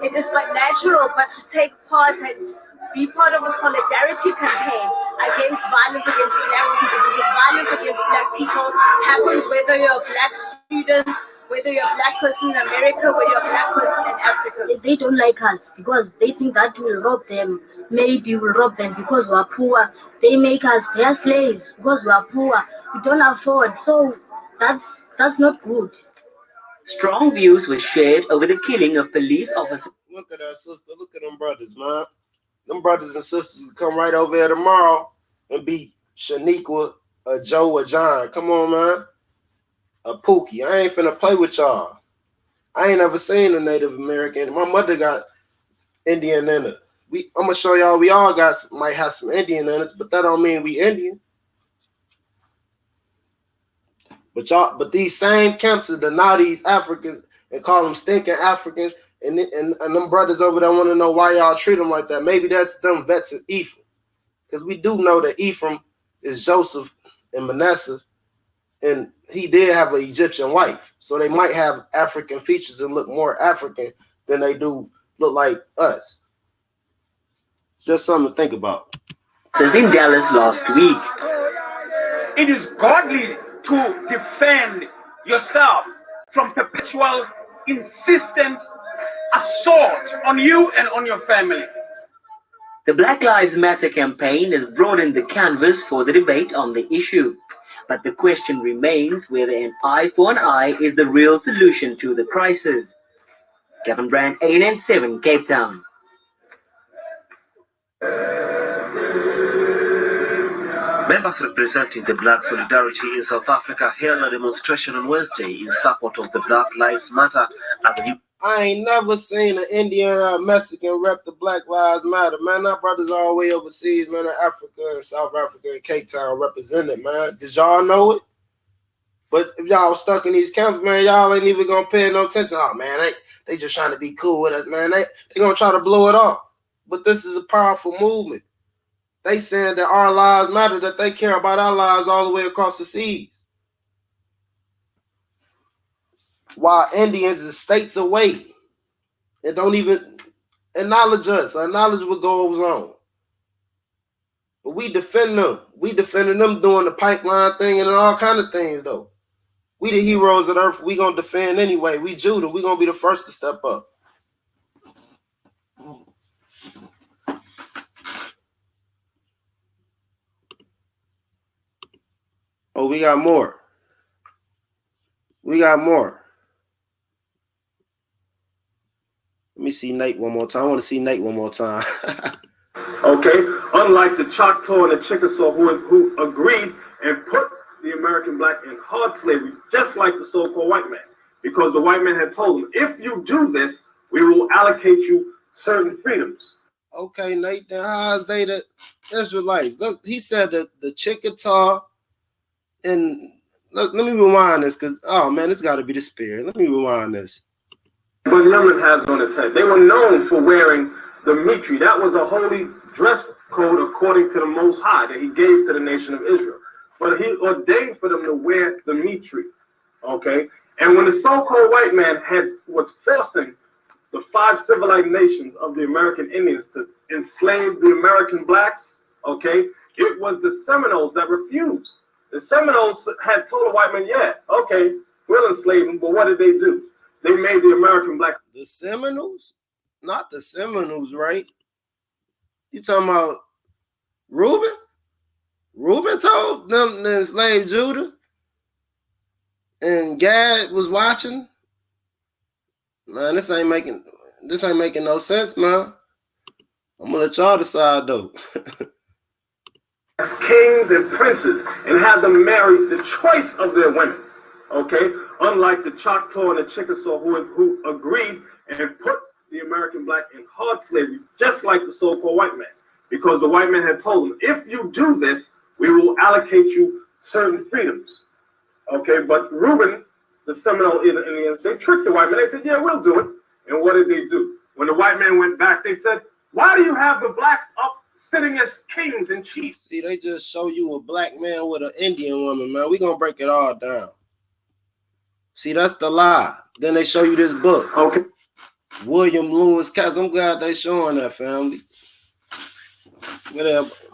it is quite natural, but to take part and be part of a solidarity campaign against violence against Black people, because violence against Black people happens whether you're a Black student, whether you're a Black person in America, whether you're a Black person in Africa. They don't like us because they think that will rob them. Maybe we'll rob them because we're poor. They make us their slaves because we're poor. We don't afford, so that's not good. Strong views were shared over the killing of police officers. Look at that, sister. Look at them brothers, man. Them brothers and sisters can come right over here tomorrow and be Shaniqua, a Joe, or John. Come on, man. A Pookie. I ain't finna play with y'all. I ain't ever seen a Native American. My mother got Indian in her. I'm gonna show y'all we all might have some Indian in us, but that don't mean we Indian. But these same camps that deny these Africans and call them stinking Africans, and them brothers over there want to know why y'all treat them like that. Maybe that's them vets of Ephraim, because we do know that Ephraim is Joseph and Manasseh, and he did have an Egyptian wife, so they might have African features and look more African than they do look like us. It's just something to think about. In Dallas last week. It is godly to defend yourself from perpetual, insistent assault on you and on your family. The Black Lives Matter campaign has broadened the canvas for the debate on the issue. But the question remains whether an eye for an eye is the real solution to the crisis. Kevin Brand, ANN7, Cape Town. Members representing the Black Solidarity in South Africa held a demonstration on Wednesday in support of the Black Lives Matter at the I ain't never seen an Indian or Mexican rep the Black Lives Matter, man. Our brothers all the way overseas, man, in Africa and South Africa and Cape Town represented, man. Did y'all know it? But if y'all stuck in these camps, man, y'all ain't even gonna pay no attention. Oh, man, they just trying to be cool with us, man. They gonna try to blow it off. But this is a powerful movement. They saying that our lives matter, that they care about our lives all the way across the seas. While Indians is states away and don't even acknowledge us, acknowledge what goes on. But we defend them. We defending them doing the pipeline thing and all kind of things, though. We the heroes of the earth. We gonna defend anyway. We Judah. We gonna be the first to step up. Oh, we got more. We got more. Let me see Nate one more time. I want to see Nate one more time. Okay, unlike the Choctaw and the Chickasaw who agreed and put the American black in hard slavery, just like the so-called white man, because the white man had told them, if you do this, we will allocate you certain freedoms. Okay, Nate, then how's they the Israelites? Look, he said that the Chickasaw and let me rewind this because, oh man, this got to be the spirit. Let me rewind this. But Yemen has on his head. They were known for wearing the mitri. That was a holy dress code according to the Most High that he gave to the nation of Israel. But he ordained for them to wear the mitri. Okay? And when the so-called white man was forcing the 5 civilized nations of the American Indians to enslave the American blacks, okay, it was the Seminoles that refused. The Seminoles had told the white man, yeah, okay, we'll enslave them, but what did they do? They made the American black. The Seminoles? Not the Seminoles, right? You talking about Reuben? Reuben told them to enslave Judah? And Gad was watching? Man, this ain't making no sense, man. I'm gonna let y'all decide though. As kings and princes and have them marry the choice of their women. Okay? Unlike the Choctaw and the Chickasaw who agreed and put the American black in hard slavery, just like the so-called white man. Because the white man had told them, if you do this, we will allocate you certain freedoms. Okay, but Reuben, the Seminole Indians, they tricked the white man. They said, yeah, we'll do it. And what did they do? When the white man went back, they said, why do you have the blacks up sitting as kings and chiefs? See, they just show you a black man with an Indian woman, man. We're going to break it all down. See, that's the lie. Then they show you this book. Okay. William Lewis Cass. I'm glad they showing that, family.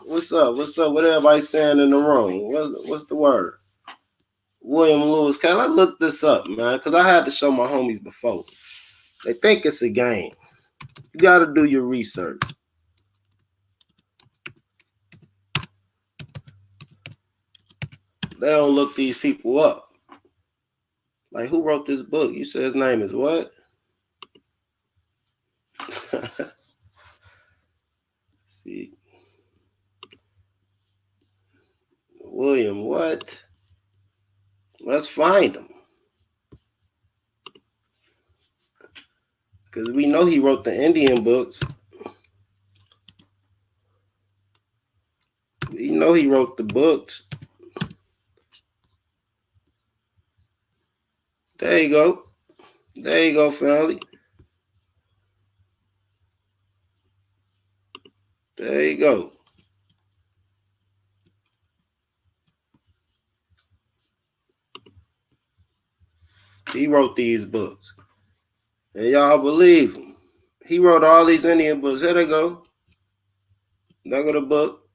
What's up? What everybody saying in the room? What's the word? William Lewis Cass. I looked this up, man, because I had to show my homies before. They think it's a game. You got to do your research. They don't look these people up. Like, who wrote this book? You said his name is what? See. William what? Let's find him. Because we know he wrote the Indian books. We know he wrote the books. There you go. There you go, family. There you go. He wrote these books. And y'all believe him. He wrote all these Indian books. Here they go. There go the book.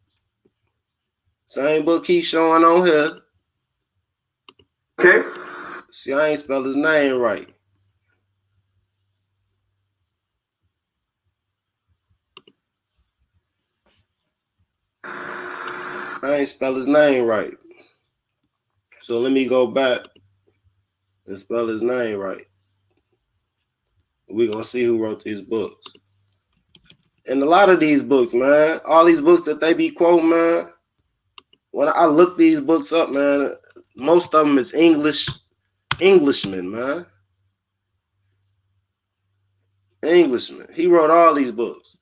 Same book he's showing on here. Okay. See, I ain't spelled his name right. I ain't spell his name right. So let me go back and spell his name right. We're going to see who wrote these books. And a lot of these books, man, all these books that they be quoting, man, when I look these books up, man, most of them is Englishmen, man. Englishman. He wrote all these books.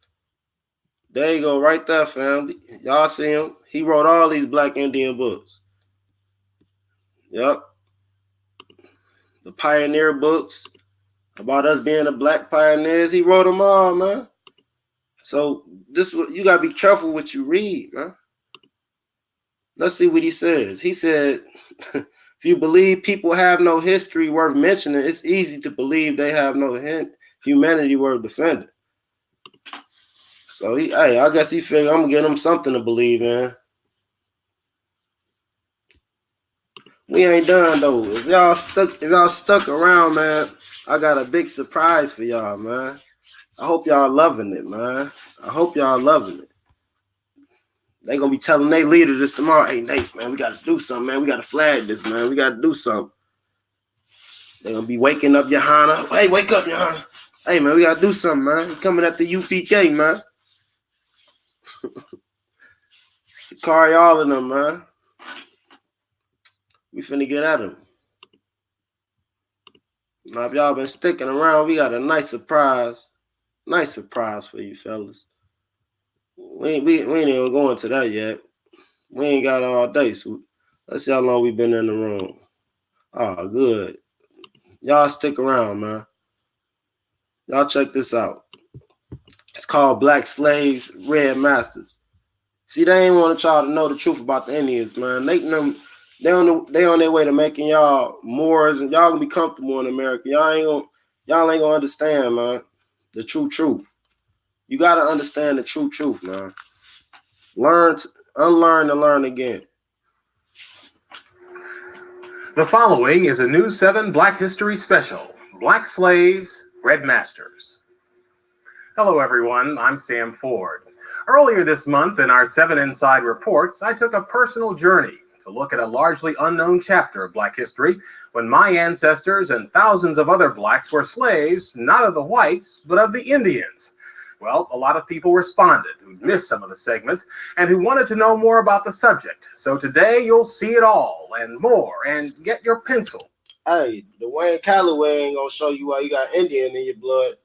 There you go, right there, family. Y'all see him? He wrote all these Black Indian books. Yep. The pioneer books about us being the black pioneers. He wrote them all, man. So this, you gotta be careful what you read, man. Let's see what he says. He said, if you believe people have no history worth mentioning, it's easy to believe they have no humanity worth defending. So I guess he figured I'm gonna get him something to believe in. We ain't done though. If y'all stuck around, man, I got a big surprise for y'all, man. I hope y'all loving it, man. I hope y'all loving it. They gonna be telling their leader this tomorrow. Hey Nate, man, we gotta do something, man. We gotta flag this, man. We gotta do something. They gonna be waking up Johanna. Hey, wake up, Johanna. Hey man, we gotta do something, man. He coming at the UPK, man. Sakari, all of them, man. We finna get at him. Now, if y'all been sticking around, we got a nice surprise. Nice surprise for you fellas. We ain't even going to that yet. We ain't got all day, so let's see how long we been in the room. Oh, good. Y'all stick around, man. Y'all check this out. It's called Black Slaves, Red Masters. See, they ain't want y'all to know the truth about the Indians, man. They on their way to making y'all Moors, and y'all gonna be comfortable in America. Y'all ain't gonna understand, man, the true truth. You gotta understand the true truth, man. Unlearn and learn again. The following is a News 7 Black History Special, Black Slaves, Red Masters. Hello, everyone. I'm Sam Ford. Earlier this month in our 7 Inside Reports, I took a personal journey to look at a largely unknown chapter of Black history when my ancestors and thousands of other Blacks were slaves, not of the whites, but of the Indians. Well, a lot of people responded who missed some of the segments and who wanted to know more about the subject. So today you'll see it all and more, and get your pencil. Hey, the Wayne Calloway ain't gonna show you why you got Indian in your blood.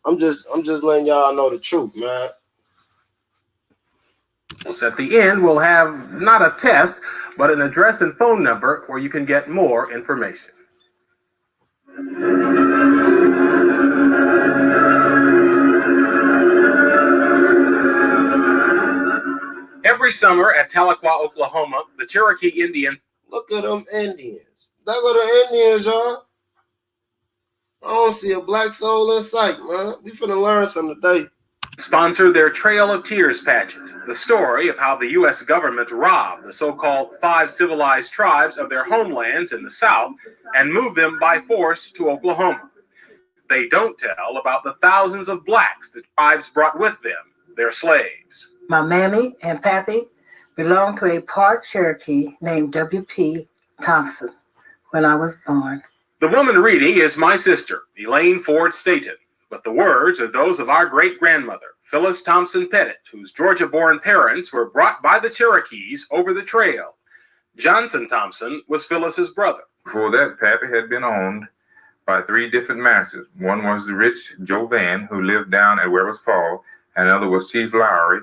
I'm just letting y'all know the truth, man. At the end, we'll have not a test, but an address and phone number where you can get more information. Every summer at Tahlequah, Oklahoma, the Cherokee Indian... Look at them Indians. There go the Indians, y'all. I don't see a black soul in sight, man. We finna learn something today. Sponsor their Trail of Tears pageant, the story of how the U.S. government robbed the so-called 5 civilized tribes of their homelands in the South and moved them by force to Oklahoma. They don't tell about the thousands of blacks the tribes brought with them, their slaves. My mammy and pappy belonged to a part Cherokee named W.P. Thompson when I was born. The woman reading is my sister, Elaine Ford Staton, but the words are those of our great-grandmother, Phyllis Thompson Pettit, whose Georgia-born parents were brought by the Cherokees over the trail. Johnson Thompson was Phyllis's brother. Before that, Pappy had been owned by 3 different masters. One was the rich Joe Van, who lived down at Weber's Fall, and another was Chief Lowry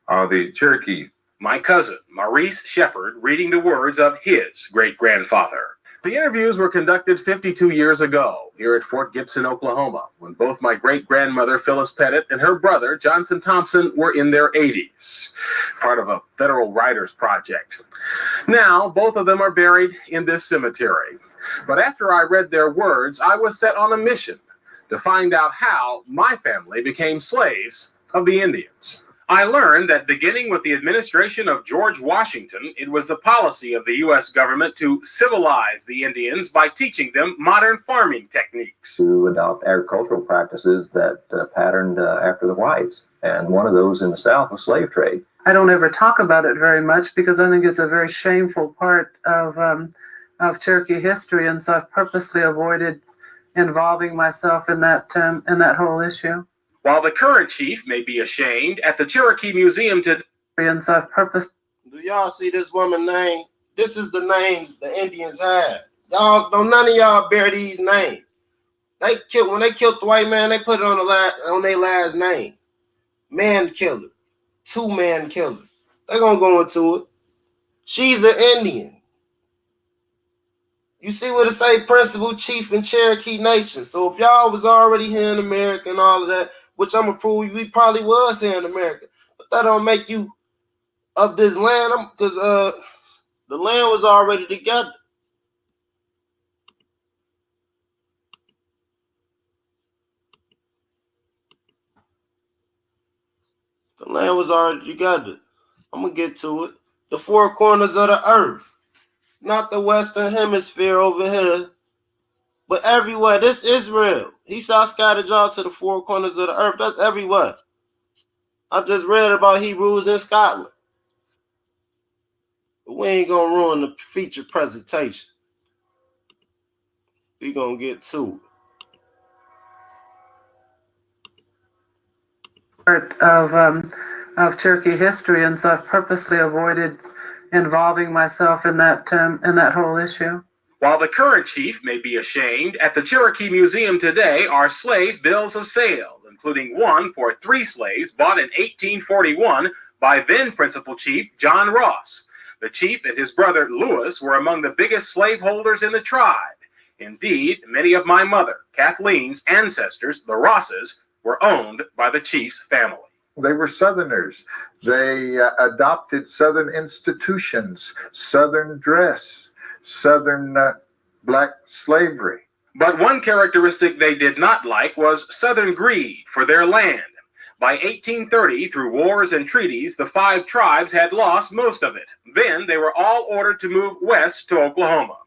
of the Cherokees. My cousin, Maurice Shepard, reading the words of his great-grandfather. The interviews were conducted 52 years ago here at Fort Gibson, Oklahoma, when both my great-grandmother, Phyllis Pettit, and her brother, Johnson Thompson, were in their 80s, part of a federal writers project. Now, both of them are buried in this cemetery. But after I read their words, I was set on a mission to find out how my family became slaves of the Indians. I learned that beginning with the administration of George Washington, it was the policy of the U.S. government to civilize the Indians by teaching them modern farming techniques. To adopt agricultural practices that patterned after the whites. And one of those in the South was slave trade. I don't ever talk about it very much because I think it's a very shameful part of Cherokee history, and so I've purposely avoided involving myself in that whole issue. While the current chief may be ashamed, at the Cherokee Museum today... Do y'all see this woman's name? This is the names the Indians had. Y'all don't none of y'all bear these names. When they killed the white man, they put it on their last name. Man killer. 2-man killer. They're gonna go into it. She's an Indian. You see what it say, principal chief in Cherokee Nation. So if y'all was already here in America and all of that, which I'm gonna prove we probably was here in America, but that don't make you of this land, because the land was already together. The land was already together. I'm gonna get to it. The 4 corners of the earth, not the Western Hemisphere over here, but everywhere. This Israel. He saw scattered y'all to the 4 corners of the earth. That's everywhere. I just read about Hebrews in Scotland. But we ain't gonna ruin the feature presentation. We gonna get to Part of Cherokee history, and so I've purposely avoided involving myself in that whole issue. While the current chief may be ashamed, at the Cherokee Museum today are slave bills of sale, including one for 3 slaves bought in 1841 by then Principal Chief John Ross. The chief and his brother Lewis were among the biggest slaveholders in the tribe. Indeed, many of my mother, Kathleen's ancestors, the Rosses, were owned by the chief's family. They were Southerners. They adopted Southern institutions, Southern dress, Southern black slavery. But one characteristic they did not like was Southern greed for their land. By 1830, through wars and treaties, the 5 tribes had lost most of it. Then they were all ordered to move west to Oklahoma.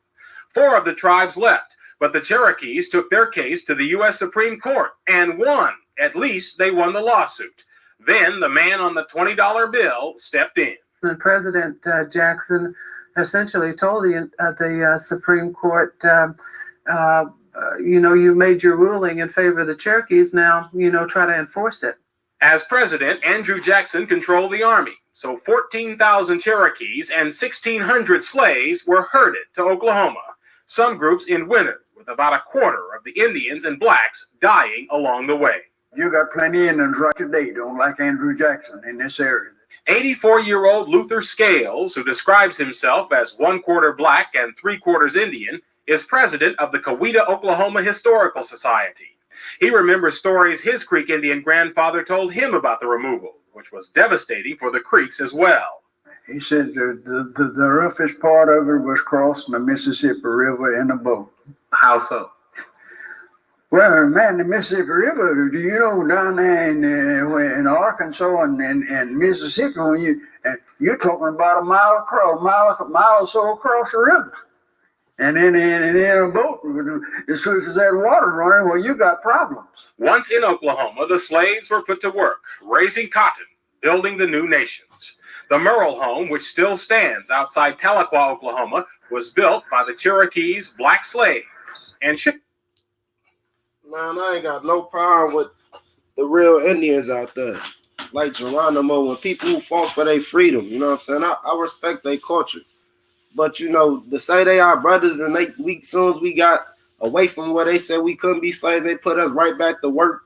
4 of the tribes left, but the Cherokees took their case to the U.S. Supreme Court and won. At least they won the lawsuit. Then the man on the $20 bill stepped in. And President Jackson essentially told the Supreme Court, you made your ruling in favor of the Cherokees. Now, try to enforce it. As president, Andrew Jackson controlled the army, so 14,000 Cherokees and 1,600 slaves were herded to Oklahoma. Some groups in winter, with about a quarter of the Indians and blacks dying along the way. You got plenty of Indians right today don't like Andrew Jackson in this area. 84-year-old Luther Scales, who describes himself as 1/4 black and 3/4 Indian, is president of the Coweta, Oklahoma Historical Society. He remembers stories his Creek Indian grandfather told him about the removal, which was devastating for the Creeks as well. He said the roughest part of it was crossing the Mississippi River in a boat. How so? Well, man, the Mississippi River, down there in Arkansas and Mississippi, when you're talking about a mile or so across the river. And then in a boat, as soon as that water running, well, you got problems. Once in Oklahoma, the slaves were put to work, raising cotton, building the new nations. The Merle home, which still stands outside Tahlequah, Oklahoma, was built by the Cherokees' black slaves and shipped. Man, I ain't got no problem with the real Indians out there. Like Geronimo, when people who fought for their freedom, you know what I'm saying? I respect their culture. But, to say they are brothers and soon as we got away from where they said we couldn't be slaves, they put us right back to work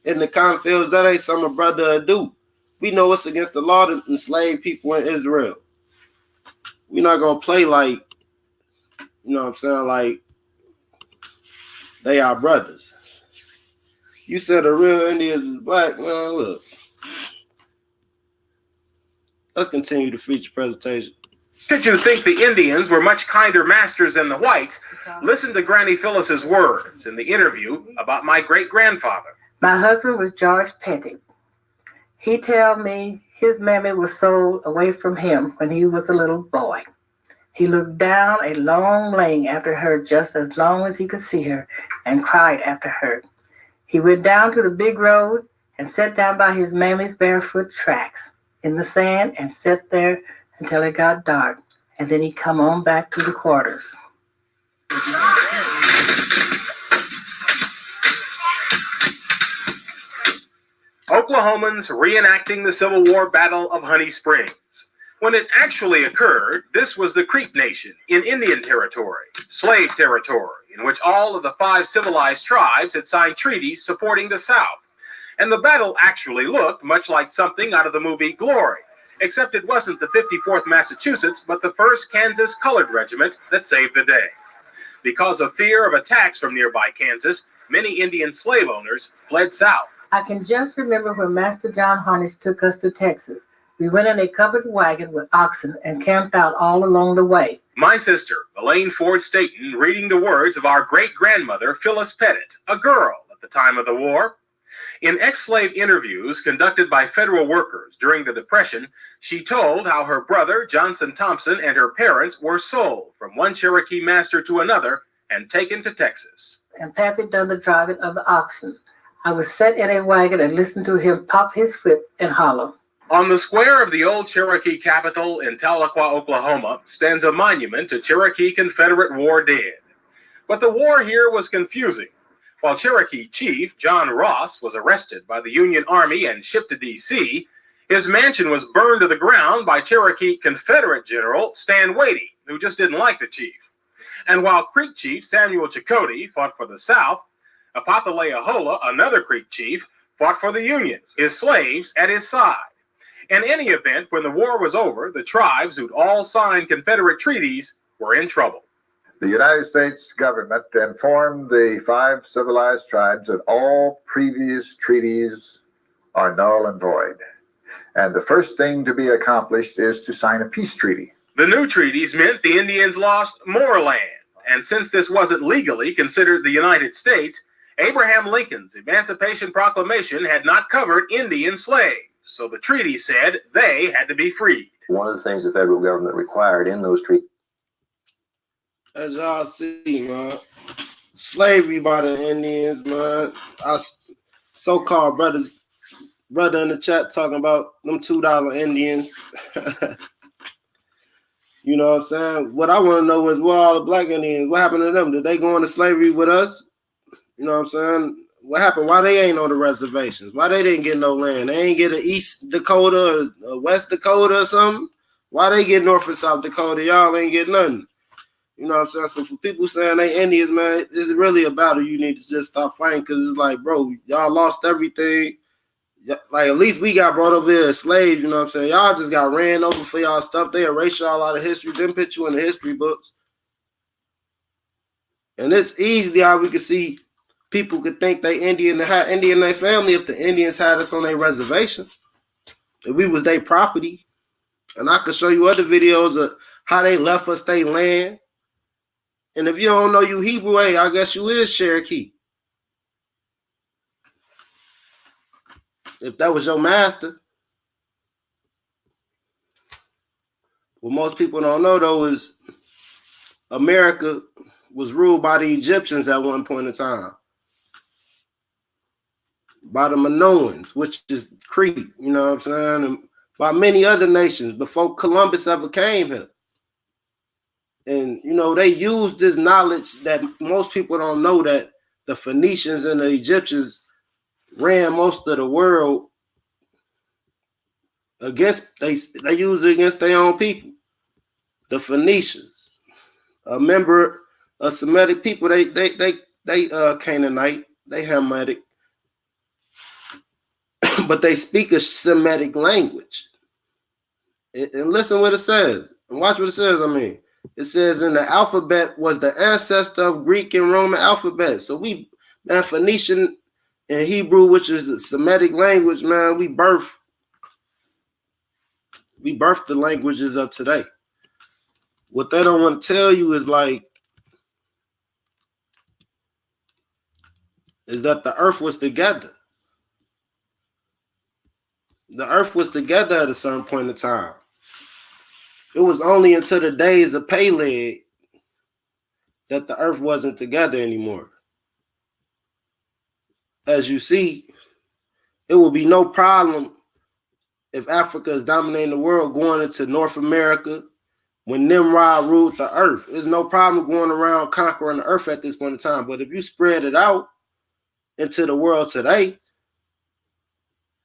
in the cotton fields. That ain't something a brother do. We know it's against the law to enslave people in Israel. We're not going to play like, like they are brothers. You said the real Indians is black. Man, look. Let's continue the feature presentation. Did you think the Indians were much kinder masters than the whites? Listen to Granny Phyllis's words in the interview about my great-grandfather. My husband was George Petty. He tell me his mammy was sold away from him when he was a little boy. He looked down a long lane after her just as long as he could see her and cried after her. He went down to the big road and sat down by his mammy's barefoot tracks in the sand and sat there until it got dark, and then he come on back to the quarters. Oklahomans reenacting the Civil War Battle of Honey Springs. When it actually occurred, this was the Creek Nation in Indian Territory, slave territory, in which all of the 5 civilized tribes had signed treaties supporting the South. And the battle actually looked much like something out of the movie Glory, except it wasn't the 54th Massachusetts, but the 1st Kansas Colored Regiment that saved the day. Because of fear of attacks from nearby Kansas, many Indian slave owners fled south. I can just remember when Master John Harnish took us to Texas. We went in a covered wagon with oxen and camped out all along the way. My sister, Elaine Ford Staton, reading the words of our great-grandmother, Phyllis Pettit, a girl at the time of the war. In ex-slave interviews conducted by federal workers during the Depression, she told how her brother, Johnson Thompson, and her parents were sold from one Cherokee master to another and taken to Texas. And Pappy done the driving of the oxen. I was set in a wagon and listened to him pop his whip and holler. On the square of the old Cherokee capital in Tahlequah, Oklahoma, stands a monument to Cherokee Confederate war dead. But the war here was confusing. While Cherokee Chief John Ross was arrested by the Union Army and shipped to D.C., his mansion was burned to the ground by Cherokee Confederate General Stan Wadey, who just didn't like the chief. And while Creek Chief Samuel Chakotay fought for the South, Apataleahola, another Creek chief, fought for the Unions, his slaves at his side. In any event, when the war was over, the tribes who'd all signed Confederate treaties were in trouble. The United States government informed the 5 civilized tribes that all previous treaties are null and void. And the first thing to be accomplished is to sign a peace treaty. The new treaties meant the Indians lost more land, and since this wasn't legally considered the United States, Abraham Lincoln's Emancipation Proclamation had not covered Indian slaves, so the treaty said they had to be freed. One of the things the federal government required in those treaties. As y'all see, man, slavery by the Indians, man. Us so-called brother in the chat talking about them $2 Indians. You know what I'm saying? What I want to know is where all the black Indians, what happened to them? Did they go into slavery with us? You know what I'm saying? What happened? Why they ain't on the reservations? Why they didn't get no land? They ain't get a East Dakota or West Dakota or something? Why they get North and South Dakota? Y'all ain't get nothing. You know what I'm saying? So for people saying they Indians, man, it's really a battle you need to just stop fighting, because it's like, bro, y'all lost everything. Like, at least we got brought over here as slaves, you know what I'm saying? Y'all just got ran over for y'all stuff. They erased y'all out of history, didn't put you in the history books. And it's easy how we can see people could think they Indian and had Indian in their family if the Indians had us on their reservation. If we was their property. And I could show you other videos of how they left us their land. And if you don't know you Hebrew, hey, I guess you is Cherokee. If that was your master. What most people don't know, though, is America was ruled by the Egyptians at one point in time. By the Minoans, which is Crete, you know what I'm saying? And by many other nations before Columbus ever came here. And, you know, they used this knowledge that most people don't know, that the Phoenicians and the Egyptians ran most of the world against, they used it against their own people. The Phoenicians, a member of Semitic people, they Canaanite, they Hamitic, but they speak a Semitic language. And listen what it says. And watch what it says, It says in the alphabet was the ancestor of Greek and Roman alphabet. So we, man, Phoenician and Hebrew, which is the Semitic language, man, we birthed the languages of today. What they don't want to tell you is like, is that the earth was together. The earth was together at a certain point in time. It was only until the days of Peleg that the earth wasn't together anymore. As you see, it will be no problem if Africa is dominating the world going into North America when Nimrod ruled the earth. There's no problem going around conquering the earth at this point in time. But if you spread it out into the world today,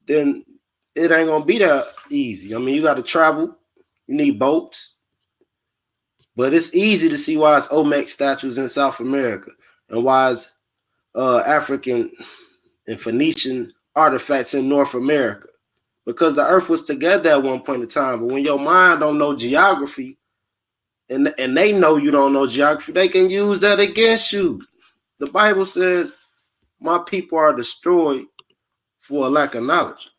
then it ain't going to be that easy. I mean, you got to travel. You need boats. But it's easy to see why it's Olmec statues in South America and why it's African and Phoenician artifacts in North America. Because the earth was together at one point in time. But when your mind don't know geography and they know you don't know geography, they can use that against you. The Bible says, my people are destroyed for a lack of knowledge.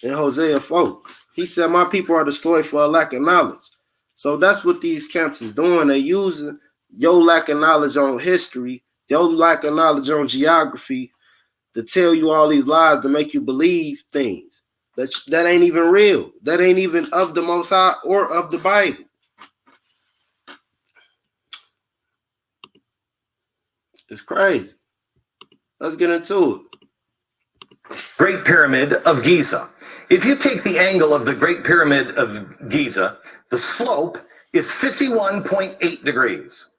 In Hosea 4, he said, my people are destroyed for a lack of knowledge. So that's what these camps is doing. They're using your lack of knowledge on history, your lack of knowledge on geography to tell you all these lies to make you believe things that ain't even real. That ain't even of the Most High or of the Bible. It's crazy. Let's get into it. Great Pyramid of Giza. If you take the angle of the Great Pyramid of Giza, the slope is 51.8 degrees.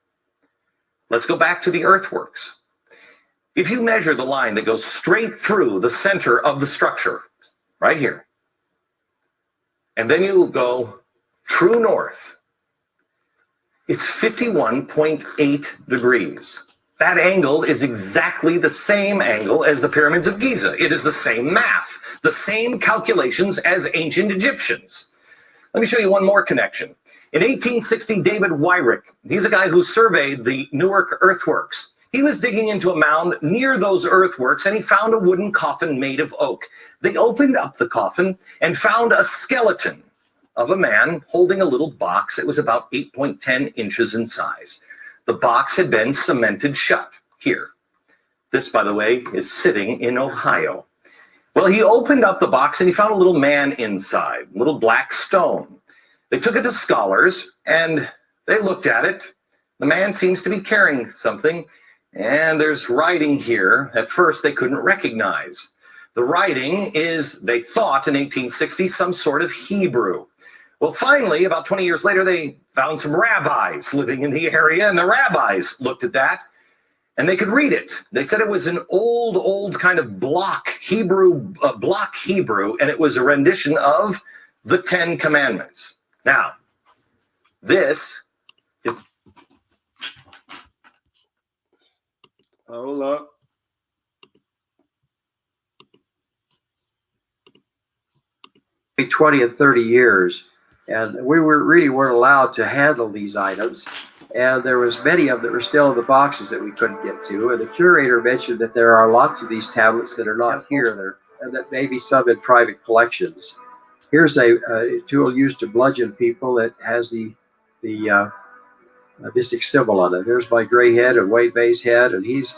Let's go back to the earthworks. If you measure the line that goes straight through the center of the structure, right here, and then you go true north, it's 51.8 degrees. That angle is exactly the same angle as the pyramids of Giza. It is the same math, the same calculations as ancient Egyptians. Let me show you one more connection. In 1860, David Wyrick, he's a guy who surveyed the Newark earthworks. He was digging into a mound near those earthworks, and he found a wooden coffin made of oak. They opened up the coffin and found a skeleton of a man holding a little box. It was about 8.10 inches in size. The box had been cemented shut here. This, by the way, is sitting in Ohio. Well, he opened up the box and he found a little man inside, a little black stone. They took it to scholars and they looked at it. The man seems to be carrying something, and there's writing here at first they couldn't recognize. The writing is, they thought in 1860, some sort of Hebrew. Well, finally, about 20 years later, they found some rabbis living in the area, and the rabbis looked at that, and they could read it. They said it was an old kind of block Hebrew, and it was a rendition of the Ten Commandments. Now, this is... Hold up. Maybe 20 and 30 years, and we weren't allowed to handle these items, and there was many of them that were still in the boxes that we couldn't get to, and the curator mentioned that there are lots of these tablets that are not here there, and that maybe some in private collections. Here's a tool used to bludgeon people that has the mystic symbol on it. There's my gray head and Wade Bay's head, and he's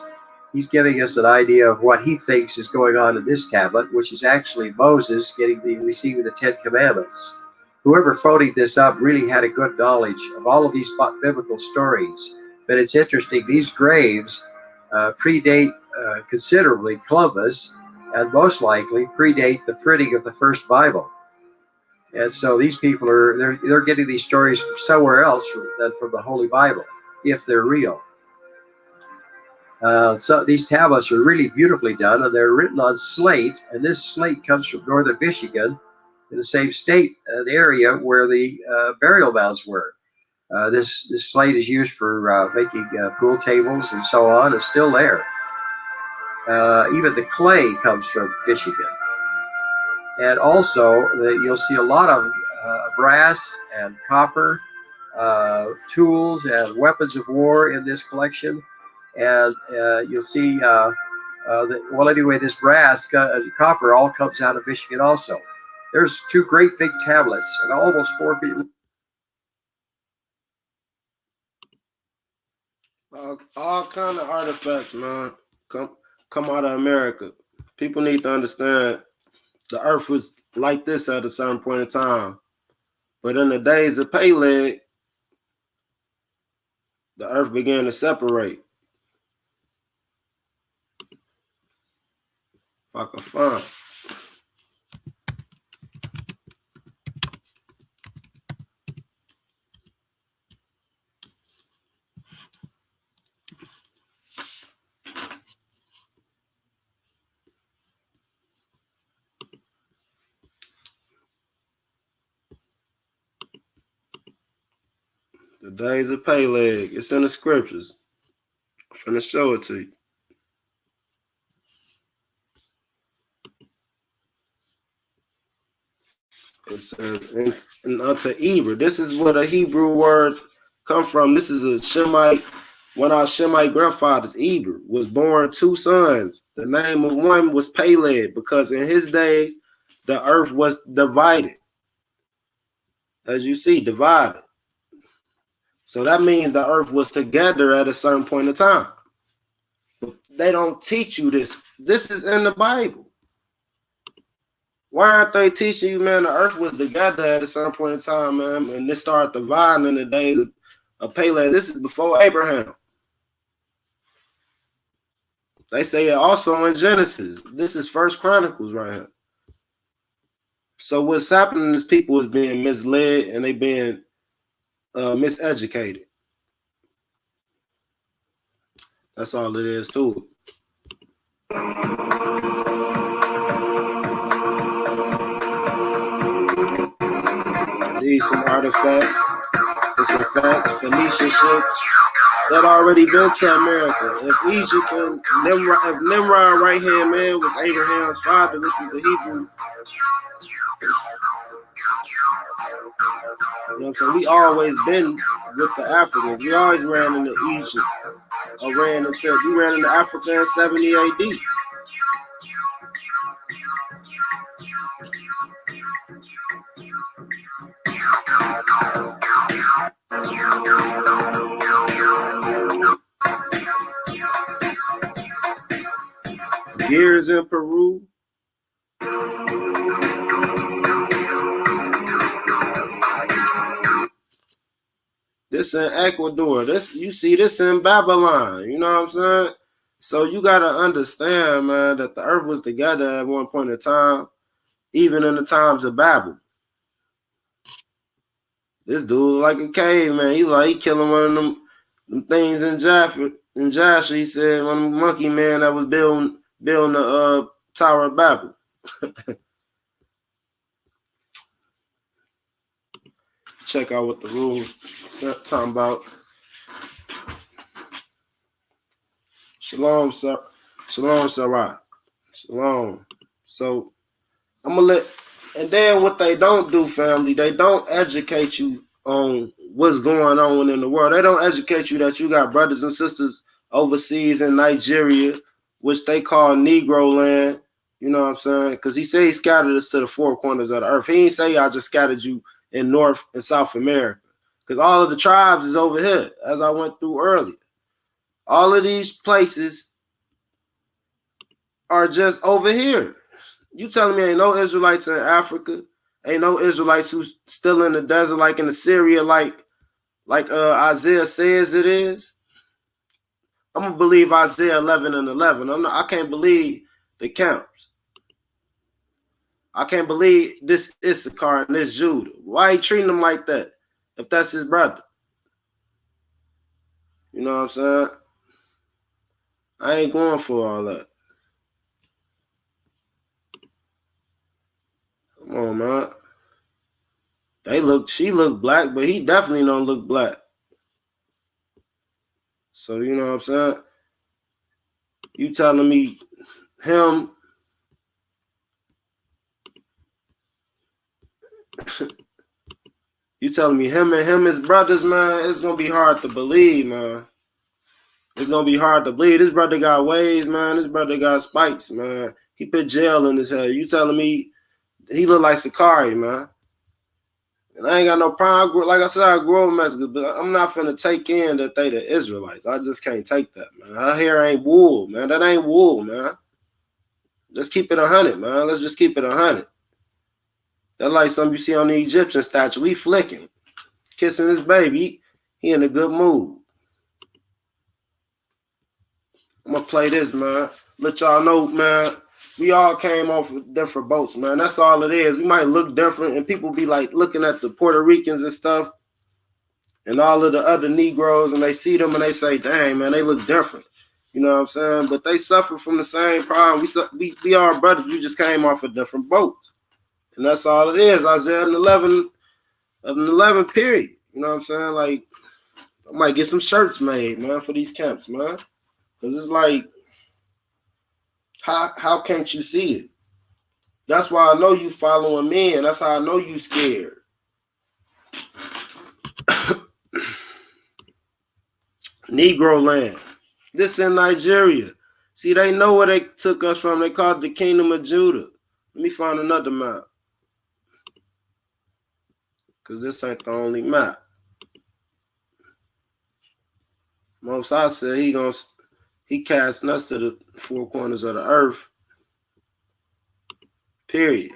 giving us an idea of what he thinks is going on in this tablet, which is actually Moses receiving the Ten Commandments. Whoever phoned this up really had a good knowledge of all of these biblical stories. But it's interesting, these graves predate considerably Columbus, and most likely predate the printing of the first Bible. And so these people they're getting these stories from somewhere else than from the Holy Bible, if they're real. So these tablets are really beautifully done, and they're written on slate, and this slate comes from northern Michigan, in the same state, an area where the burial mounds were. This slate is used for making pool tables and so on. It's still there. Even the clay comes from Michigan. And also, you'll see a lot of brass and copper tools and weapons of war in this collection. And you'll see, this brass, copper all comes out of Michigan also. There's two great big tablets, and almost 4 feet. All kind of artifacts, man, come out of America. People need to understand the earth was like this at a certain point in time. But in the days of Peleg, the earth began to separate. If I can find. The days of Peleg. It's in the scriptures. I'm finna show it to you. It says, and unto Eber. This is where the Hebrew word come from. This is a Shemite. One of our Shemite grandfathers, Eber, was born 2 sons. The name of one was Peleg, because in his days, the earth was divided. As you see, divided. So that means the earth was together at a certain point in time. But they don't teach you this. This is in the Bible. Why aren't they teaching you, man, the earth was together at a certain point in time, man, and this started dividing in the days of Peleg? This is before Abraham. They say it also in Genesis. This is First Chronicles right here. So what's happening is people is being misled and they being miseducated. That's all it is to it. These some artifacts. There's some facts, Phoenician ships that already been to America. If Egypt and Nimrod right hand man was Abraham's father, which was a Hebrew. You know what I'm saying? We always been with the Africans. We always ran into Egypt or we ran into Africa in 70 AD. Gears in Peru. This in Ecuador. This you see this in Babylon. You know what I'm saying? So you gotta understand, man, that the earth was together at one point in time, even in the times of Babel. This dude like a caveman. He killing one of them things in Jaffa. In Joshua, he said one of the monkey man that was building the Tower of Babel. Check out what the rules talking about. Shalom, sir. Shalom, Sarah. Shalom. So I'm gonna and then what they don't do, family, they don't educate you on what's going on in the world. They don't educate you that you got brothers and sisters overseas in Nigeria, which they call Negro land. You know what I'm saying? Because he said he scattered us to the four corners of the earth. He ain't say I just scattered you in North and South America. Because all of the tribes is over here, as I went through earlier. All of these places are just over here. You telling me ain't no Israelites in Africa? Ain't no Israelites who's still in the desert, like in Assyria, like Isaiah says it is? I'm gonna believe Isaiah 11 and 11. I can't believe the camps. I can't believe this Issachar and this Judah. Why he treating them like that? If that's his brother, you know what I'm saying? I ain't going for all that. Come on, man. She looked black, but he definitely don't look black. So you know what I'm saying? You telling me him? You telling me him and his brothers, man? It's gonna be hard to believe, man. It's gonna be hard to believe. This brother got ways, man. This brother got spikes, man. He put gel in his head. You telling me he look like Sakari, man? And I ain't got no problem. Like I said, I grew up in Mexico, but I'm not finna take in that they the Israelites. I just can't take that, man. Her hair ain't wool, man. That ain't wool, man. Let's keep it 100, man. Let's just keep it 100. That's like something you see on the Egyptian statue. We flicking, kissing his baby. He in a good mood. I'm gonna play this, man. Let y'all know, man. We all came off of different boats, man. That's all it is. We might look different, and people be like looking at the Puerto Ricans and stuff, and all of the other Negroes, and they see them and they say, "Dang, man, they look different." You know what I'm saying? But they suffer from the same problem. We are brothers. We just came off of different boats, and that's all it is. Isaiah 11 period. You know what I'm saying? Like, I might get some shirts made, man, for these camps, man. Because it's like, how can't you see it? That's why I know you following me, and that's how I know you scared. Negro land. This in Nigeria. See, they know where they took us from. They called it the Kingdom of Judah. Let me find another map. Because this ain't the only map. Most High said he casting us to the four corners of the earth. Period.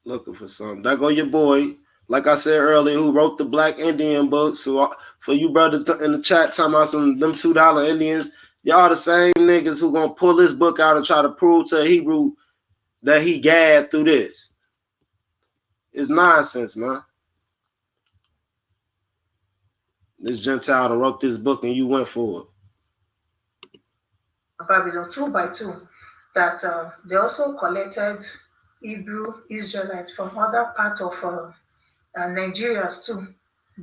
Looking for something. There go your boy, like I said earlier, who wrote the Black Indian book. So for you brothers in the chat talking about them $2 Indians, y'all the same niggas who gonna pull this book out and try to prove to a Hebrew that he gagged through this. It's nonsense, man. This Gentile that wrote this book and you went for it. Babylon 2 by 2, that they also collected Hebrew Israelites from other parts of Nigeria too,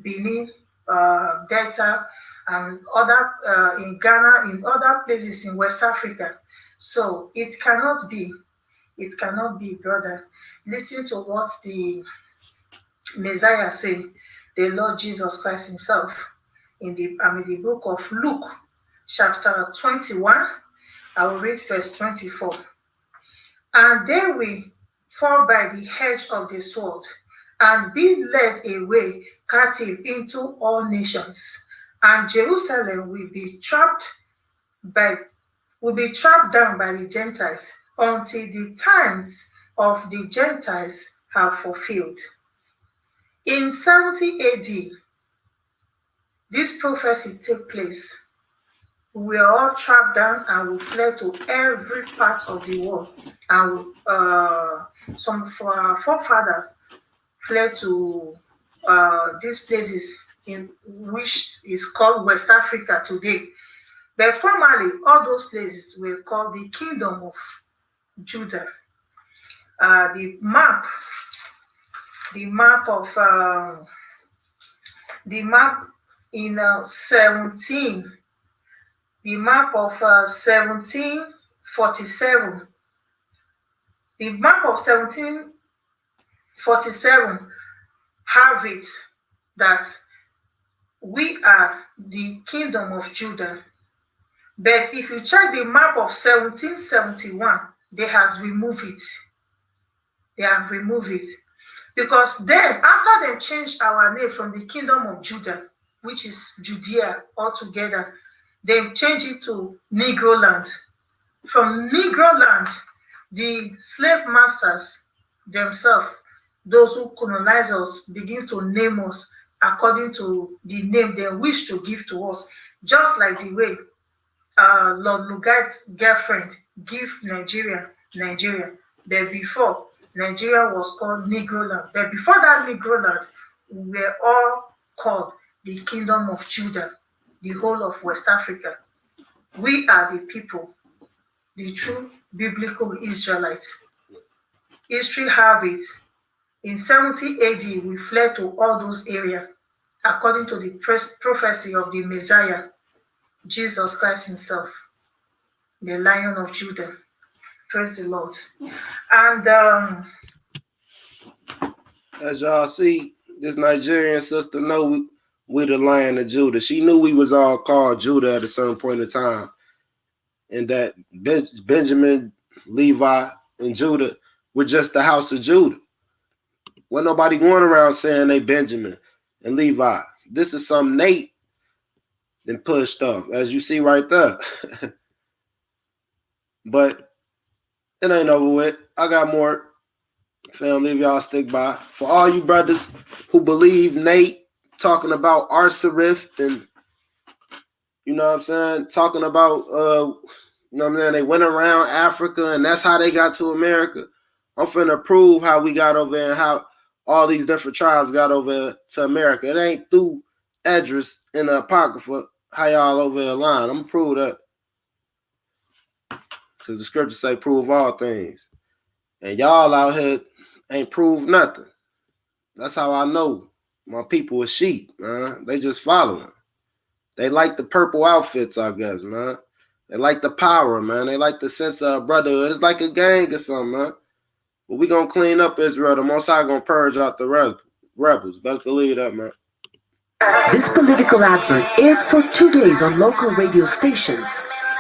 Benin, Delta, and other in Ghana, in other places in West Africa. So it cannot be It cannot be, brother. Listen to what the Messiah said, the Lord Jesus Christ himself, in the book of Luke, chapter 21. I will read verse 24. And they will fall by the edge of the sword, and be led away captive into all nations, and Jerusalem will be trapped down by the Gentiles until the times of the Gentiles have fulfilled. In 70 AD, this prophecy took place. We were all trapped down and we fled to every part of the world. And some of our forefathers fled to these places in which is called West Africa today. But formerly, all those places were called the Kingdom of Judah. The map in 17. The map of 1747. The map of 1747 have it that we are the Kingdom of Judah. But if you check the map of 1771, they have removed it. They have removed it. Because then, after they changed our name from the Kingdom of Judah, which is Judea altogether, they changed it to Negro Land. From Negro Land, the slave masters themselves, those who colonize us, begin to name us according to the name they wish to give to us, just like the way Lord Lugard's girlfriend give Nigeria. But before, Nigeria was called Negro Land. But before that Negro Land, we were all called the Kingdom of Judah, the whole of West Africa. We are the people, the true biblical Israelites. History have it. In 70 AD, we fled to all those areas, according to the prophecy of the Messiah, Jesus Christ himself, the Lion of Judah. Praise the Lord. And as y'all see, this Nigerian sister know we the Lion of Judah. She knew we was all called Judah at a certain point in time, and that Benjamin, Levi, and Judah were just the house of Judah. Wasn't nobody going around saying they Benjamin and Levi. This is some Nate then pushed off, as you see right there. But it ain't over with. I got more. Family, if y'all stick by. For all you brothers who believe Nate talking about Arsarif and, you know what I'm saying, talking about, you know what I'm saying, they went around Africa and that's how they got to America. I'm finna prove how we got over there and how all these different tribes got over to America. It ain't through Edris in the Apocrypha how y'all over there lying. I'm gonna prove that. Because the scriptures say prove all things. And y'all out here ain't proved nothing. That's how I know my people are sheep, man. They just following. They like the purple outfits, I guess, man. They like the power, man. They like the sense of brotherhood. It's like a gang or something, man. But we gonna clean up Israel. The Most High gonna purge out the rebels. Best believe that, man. This political advert aired for 2 days on local radio stations.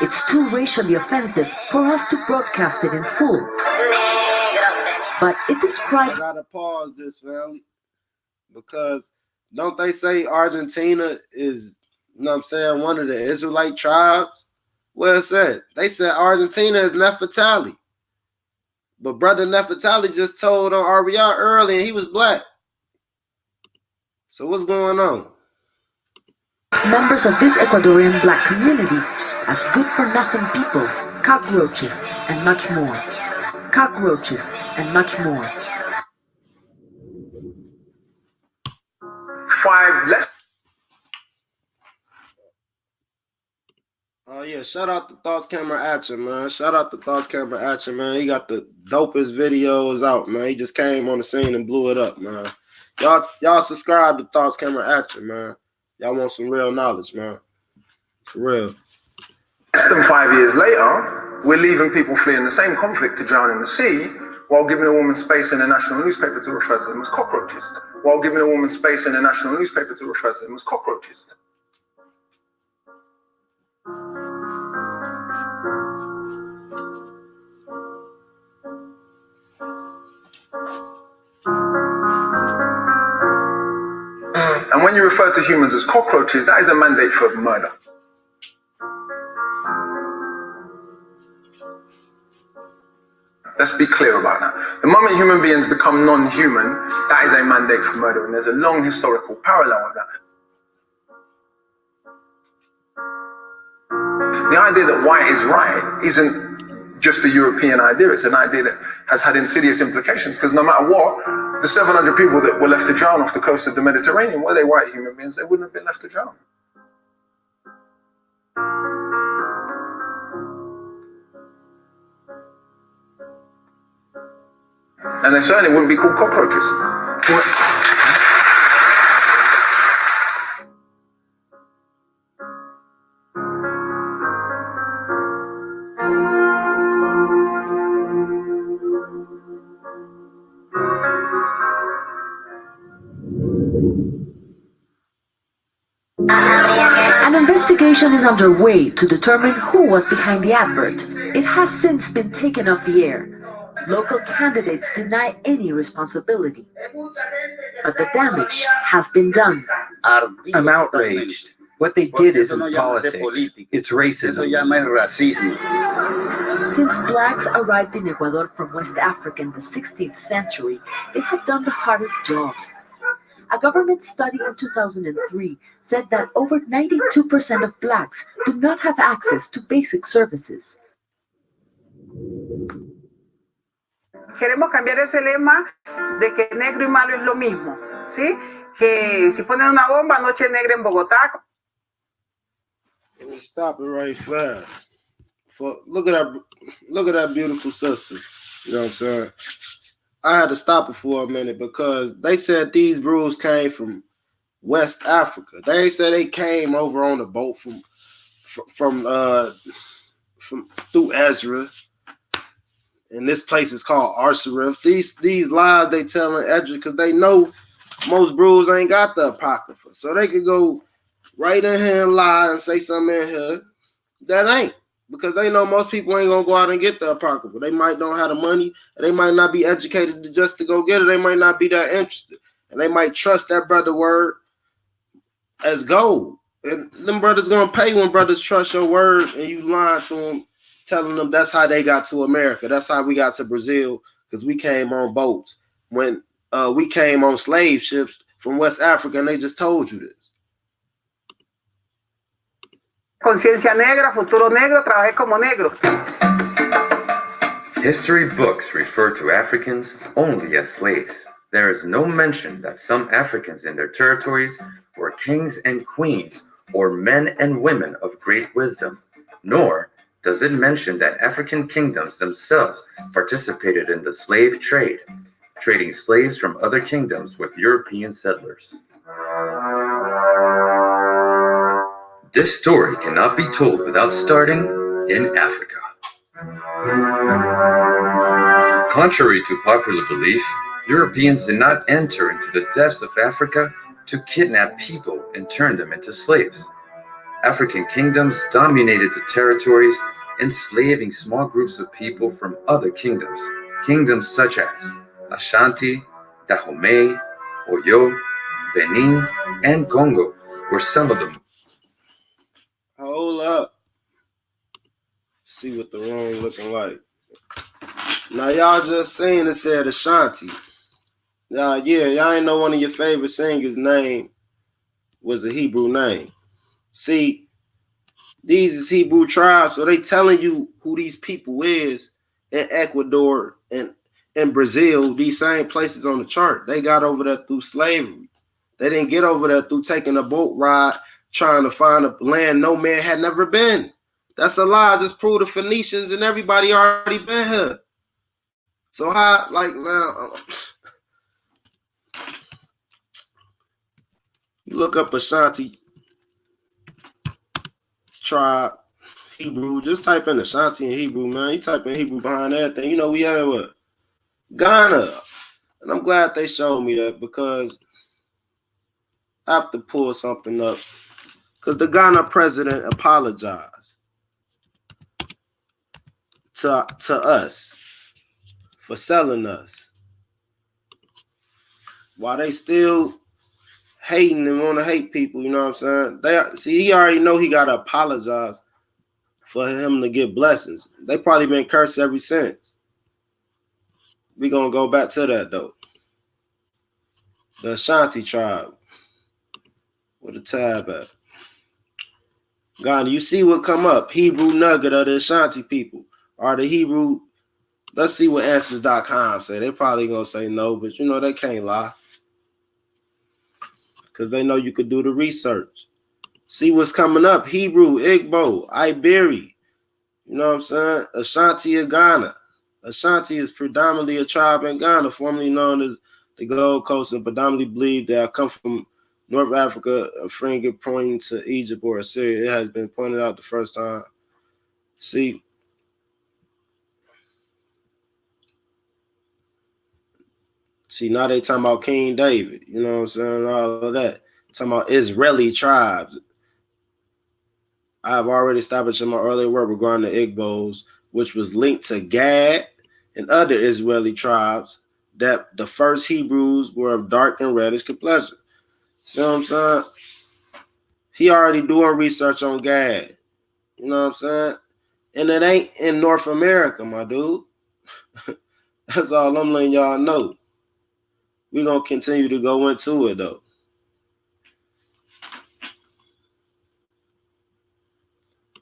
It's too racially offensive for us to broadcast it in full. But it describes... I gotta pause this, family, because don't they say Argentina is, you know what I'm saying, one of the Israelite tribes? Well said. They said Argentina is Nefertali. But brother Nefertali just told on RBR early and he was black. So what's going on? Members of this Ecuadorian black community as good-for-nothing people, cockroaches, and much more. Cockroaches and much more. 5 less. Oh yeah, shout out to Thoughts Camera Action, man. Shout out to Thoughts Camera Action, man. He got the dopest videos out, man. He just came on the scene and blew it up, man. Y'all subscribe to Thoughts Camera Action, man. Y'all want some real knowledge, man. For real. Less than 5 years later, we're leaving people fleeing the same conflict to drown in the sea, while giving a woman space in a national newspaper to refer to them as cockroaches. While giving a woman space in a national newspaper to refer to them as cockroaches. And when you refer to humans as cockroaches, that is a mandate for murder. Let's be clear about that. The moment human beings become non-human, that is a mandate for murder, and there's a long historical parallel with that. The idea that white is right isn't just a European idea, it's an idea that has had insidious implications, because no matter what, the 700 people that were left to drown off the coast of the Mediterranean, were they white human beings, they wouldn't have been left to drown. And they certainly wouldn't be called cockroaches. An investigation is underway to determine who was behind the advert. It has since been taken off the air. Local candidates deny any responsibility. But the damage has been done. I'm outraged. What they did isn't politics, it's racism. Since blacks arrived in Ecuador from West Africa in the 16th century, they had done the hardest jobs. A government study in 2003 said that over 92% of blacks do not have access to basic services. Queremos cambiar ese lema de que negro y malo es lo mismo, ¿sí? Que si ponen una bomba, noche negra en Bogotá. Let me stop it right fast. Look at that beautiful sister. You know what I'm saying? I had to stop it for a minute because they said these brews came from West Africa. They said they came over on a boat from through Ezra. And this place is called Arsarif. These lies they telling Ezra because they know most brews ain't got the Apocrypha. So they could go right in here and lie and say something in here that ain't. Because they know most people ain't gonna go out and get the Apocrypha. They might don't have the money, and they might not be educated just to go get it. They might not be that interested. And they might trust that brother word as gold. And them brothers gonna pay when brothers trust your word and you lying to them, telling them that's how they got to America. That's how we got to Brazil, because we came on boats. When we came on slave ships from West Africa, and they just told you this. Conciencia negra, futuro negro, trabajé como negro. History books refer to Africans only as slaves. There is no mention that some Africans in their territories were kings and queens or men and women of great wisdom, nor does it mention that African kingdoms themselves participated in the slave trade, trading slaves from other kingdoms with European settlers. This story cannot be told without starting in Africa. Contrary to popular belief, Europeans did not enter into the depths of Africa to kidnap people and turn them into slaves. African kingdoms dominated the territories, enslaving small groups of people from other kingdoms. Kingdoms such as Ashanti, Dahomey, Oyo, Benin, and Congo were some of them. Hold up. See what the room looking like. Now y'all just saying it said Ashanti. Y'all ain't know one of your favorite singers' name was a Hebrew name. See, these is Hebrew tribes, so they telling you who these people is in Ecuador and in Brazil, these same places on the chart. They got over there through slavery. They didn't get over there through taking a boat ride trying to find a land no man had never been. That's a lie. Just prove the Phoenicians and everybody already been here. So how, like, now, you look up Ashanti tribe Hebrew. Just type in Ashanti in Hebrew, man. You type in Hebrew behind everything. You know, we have what? Ghana. And I'm glad they showed me that because I have to pull something up. Because the Ghana president apologized to us for selling us. While they still hating and want to hate people, you know what I'm saying? He already know he got to apologize for him to get blessings. They probably been cursed ever since. We going to go back to that, though. The Ashanti tribe. With a tab at. Ghana, you see what come up? Hebrew nugget of the Ashanti people. Or the Hebrew. Let's see what answers.com say. They probably going to say no, but you know they can't lie. Because they know you could do the research. See what's coming up. Hebrew, Igbo, Iberi. You know what I'm saying? Ashanti of Ghana. Ashanti is predominantly a tribe in Ghana, formerly known as the Gold Coast, and predominantly believed that I come from North Africa, a finger pointing to Egypt or Assyria. It has been pointed out the first time. See, now they talking about King David. You know what I'm saying? All of that. Talking about Israeli tribes. I have already established in my earlier work regarding the Igbos, which was linked to Gad and other Israeli tribes, that the first Hebrews were of dark and reddish complexion. See what I'm saying? He already doing research on Gad. You know what I'm saying? And it ain't in North America, my dude. That's all I'm letting y'all know. We're going to continue to go into it, though.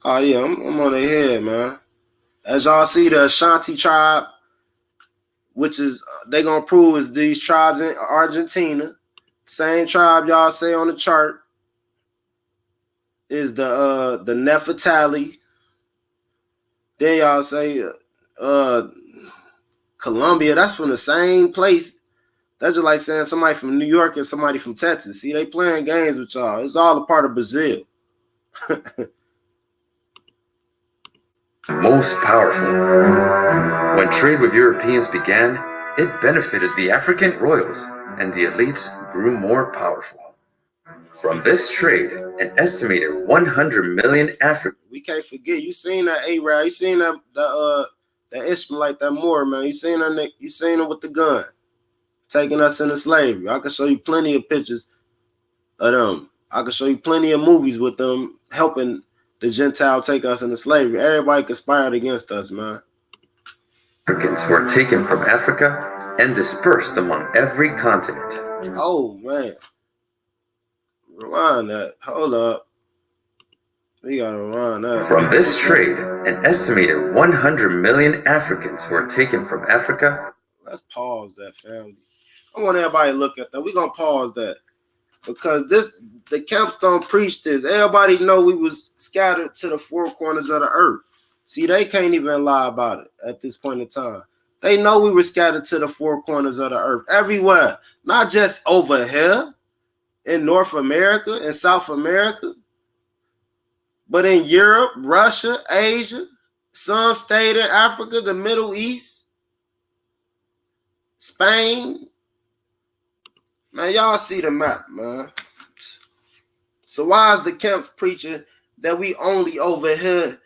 Oh, yeah, I'm on their head, man. As y'all see, the Ashanti tribe, which is, they going to prove is these tribes in Argentina. Same tribe y'all say on the chart is the Nefertali. Then y'all say Colombia. That's from the same place. That's just like saying somebody from New York and somebody from Texas. See, they playing games with y'all. It's all a part of Brazil. Most powerful. When trade with Europeans began, it benefited the African royals, and the elites grew more powerful. From this trade, an estimated 100 million Africans. We can't forget. You seen that Arab? You seen that Ishmaelite, that Moor, man? You seen that? You seen him with the gun, taking us into slavery. I can show you plenty of pictures of them. I can show you plenty of movies with them helping the Gentile take us into slavery. Everybody conspired against us, man. Africans were taken from Africa and dispersed among every continent. Oh, man. Rewind that. Hold up. We gotta rewind that. From this trade, an estimated 100 million Africans were taken from Africa. Let's pause that, family. I want everybody to look at that. We're gonna pause that. Because the camps don't preach this. Everybody know we was scattered to the four corners of the earth. See, they can't even lie about it at this point in time. They know we were scattered to the four corners of the earth. Everywhere. Not just over here in North America and South America, but in Europe, Russia, Asia, some stayed in Africa, the Middle East, Spain. Man, y'all see the map, man. So why is the camps preaching that we only over here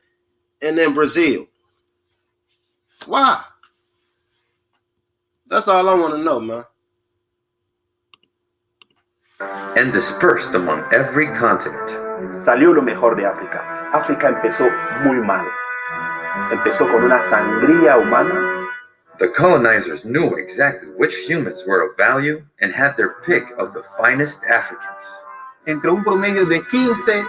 and in Brazil? Why? That's all I want to know, man. And dispersed among every continent. Salió lo mejor de África. África empezó muy mal. Empezó con una sangría humana. The colonizers knew exactly which humans were of value and had their pick of the finest Africans. Entre un promedio de 15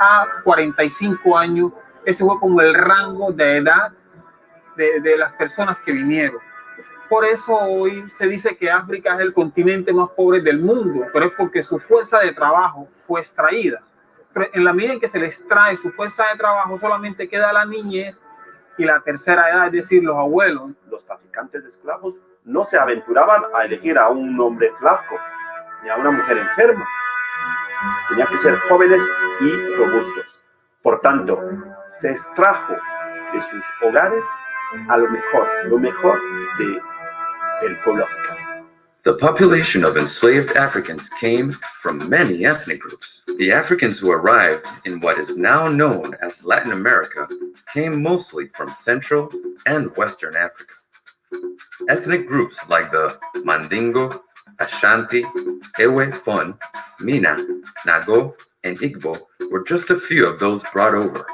a 45 años, ese fue como el rango de edad de las personas que vinieron. Por eso hoy se dice que África es el continente más pobre del mundo, pero es porque su fuerza de trabajo fue extraída. Pero en la medida en que se les extrae su fuerza de trabajo, solamente queda la niñez y la tercera edad, es decir, los abuelos. Los traficantes de esclavos no se aventuraban a elegir a un hombre flaco ni a una mujer enferma. Tenían que ser jóvenes y robustos. Por tanto, se extrajo de sus hogares a lo mejor del pueblo africano. The population of enslaved Africans came from many ethnic groups. The Africans who arrived in what is now known as Latin America came mostly from Central and Western Africa. Ethnic groups like the Mandingo, Ashanti, Ewe, Fon, Mina, Nago, and Igbo were just a few of those brought over.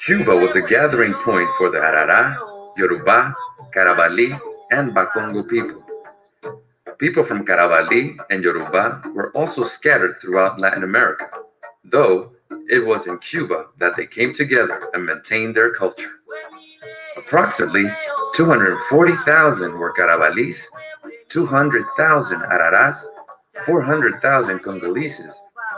Cuba was a gathering point for the Arara, Yoruba, Carabali, and Bakongo people. People from Carabali and Yoruba were also scattered throughout Latin America, though it was in Cuba that they came together and maintained their culture. Approximately 240,000 were Carabalis, 200,000 Araras, 400,000 Congolese,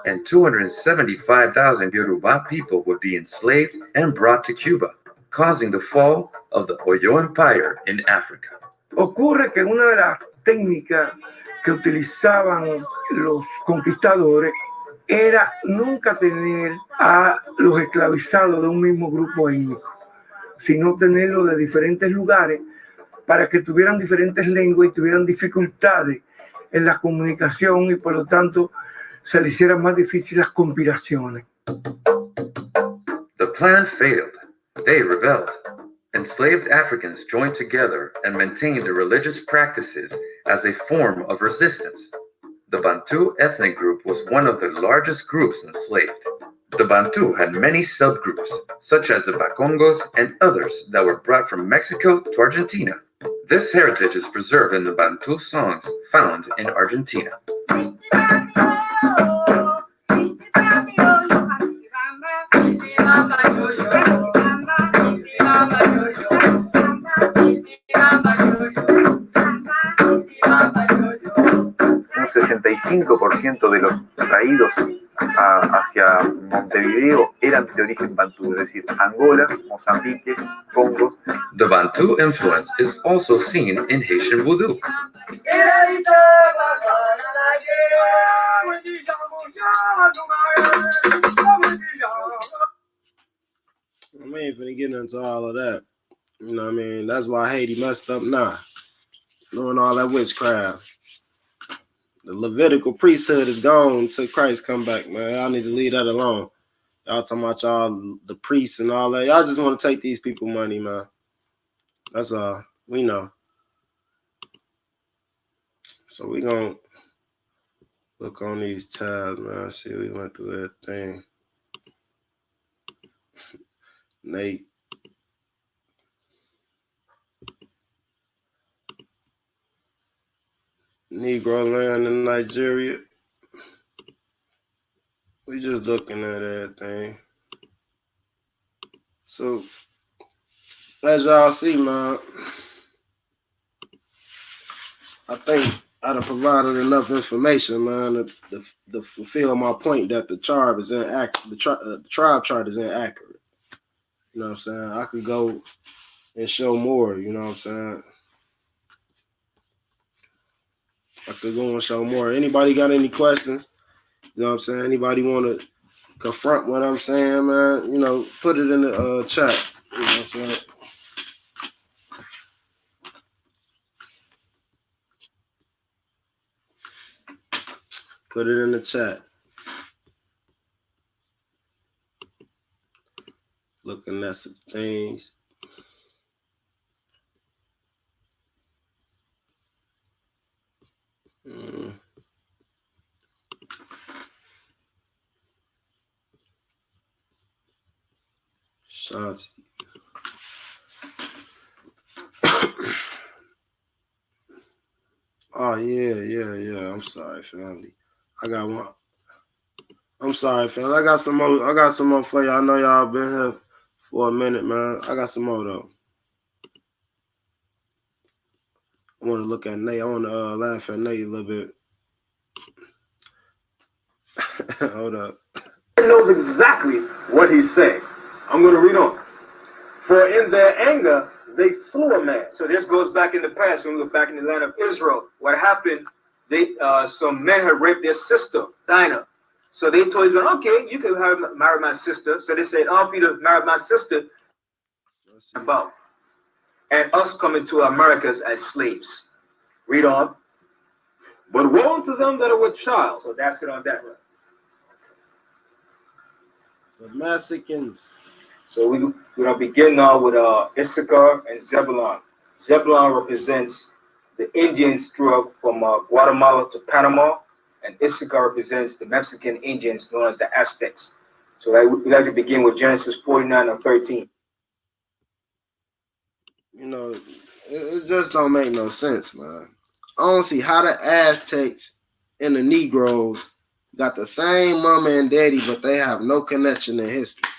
and 275,000 Yoruba people would be enslaved and brought to Cuba, causing the fall of the Oyo Empire in Africa. Ocurre que una de las técnicas que utilizaban los conquistadores era nunca tener a los esclavizados de un mismo grupo étnico, sino tenerlos de diferentes lugares para que tuvieran diferentes lenguas y tuvieran dificultades en la comunicación y por lo tanto se les hicieran más difíciles las conspiraciones. The plan failed. They rebelled. Enslaved Africans joined together and maintained their religious practices as a form of resistance. The Bantu ethnic group was one of the largest groups enslaved. The Bantu had many subgroups, such as the Bakongos and others that were brought from Mexico to Argentina. This heritage is preserved in the Bantu songs found in Argentina. Un 65% de los traídos hacia Montevideo eran de origen bantú, es decir, Angola, Mozambique, Congos. The Bantu influence is also seen in Haitian voodoo. I ain't finna get into all of that. You know what I mean? That's why Haiti messed up now. Doing all that witchcraft. The Levitical priesthood is gone till Christ come back, man. Y'all need to leave that alone. Y'all talking about y'all, the priests and all that. Y'all just want to take these people money, man. That's all. We know. So we gonna look on these tabs, man. See, we went through everything. Nate. Negro land in Nigeria. We just looking at everything. So, as y'all see, man, I think I done provided enough information, man, to fulfill my point that the tribe is inaccurate. The tribe chart is inaccurate. You know what I'm saying? I could go and show more. You know what I'm saying? I could go and show more. Anybody got any questions? You know what I'm saying? Anybody want to confront what I'm saying, man? You know, put it in the chat. You know what I'm saying? Put it in the chat. Looking at some things. Shanti. Oh yeah. I'm sorry, family. I got one. I'm sorry, family. I got some more for y'all. I know y'all been here for a minute, man. I got some more though. I want to look at Nate. I want to laugh at Nate a little bit. Hold up. He knows exactly what he's saying. I'm going to read on. For in their anger, they slew a man. So this goes back in the past. When we look back in the land of Israel, what happened, some men had raped their sister, Dinah. So they told Israel, okay, you can marry my sister. So they said, for you to marry my sister, about and us coming to Americas as slaves. Read on. But woe unto them that are with child. So that's it on that one. The Mexicans. So we're going to begin now with Issachar and Zebulon. Zebulon represents the Indians from Guatemala to Panama, and Issachar represents the Mexican Indians known as the Aztecs. So we'd like to begin with Genesis 49 and 13. You know, it just don't make no sense, man. I don't see how the Aztecs and the Negroes got the same mama and daddy, but they have no connection in history.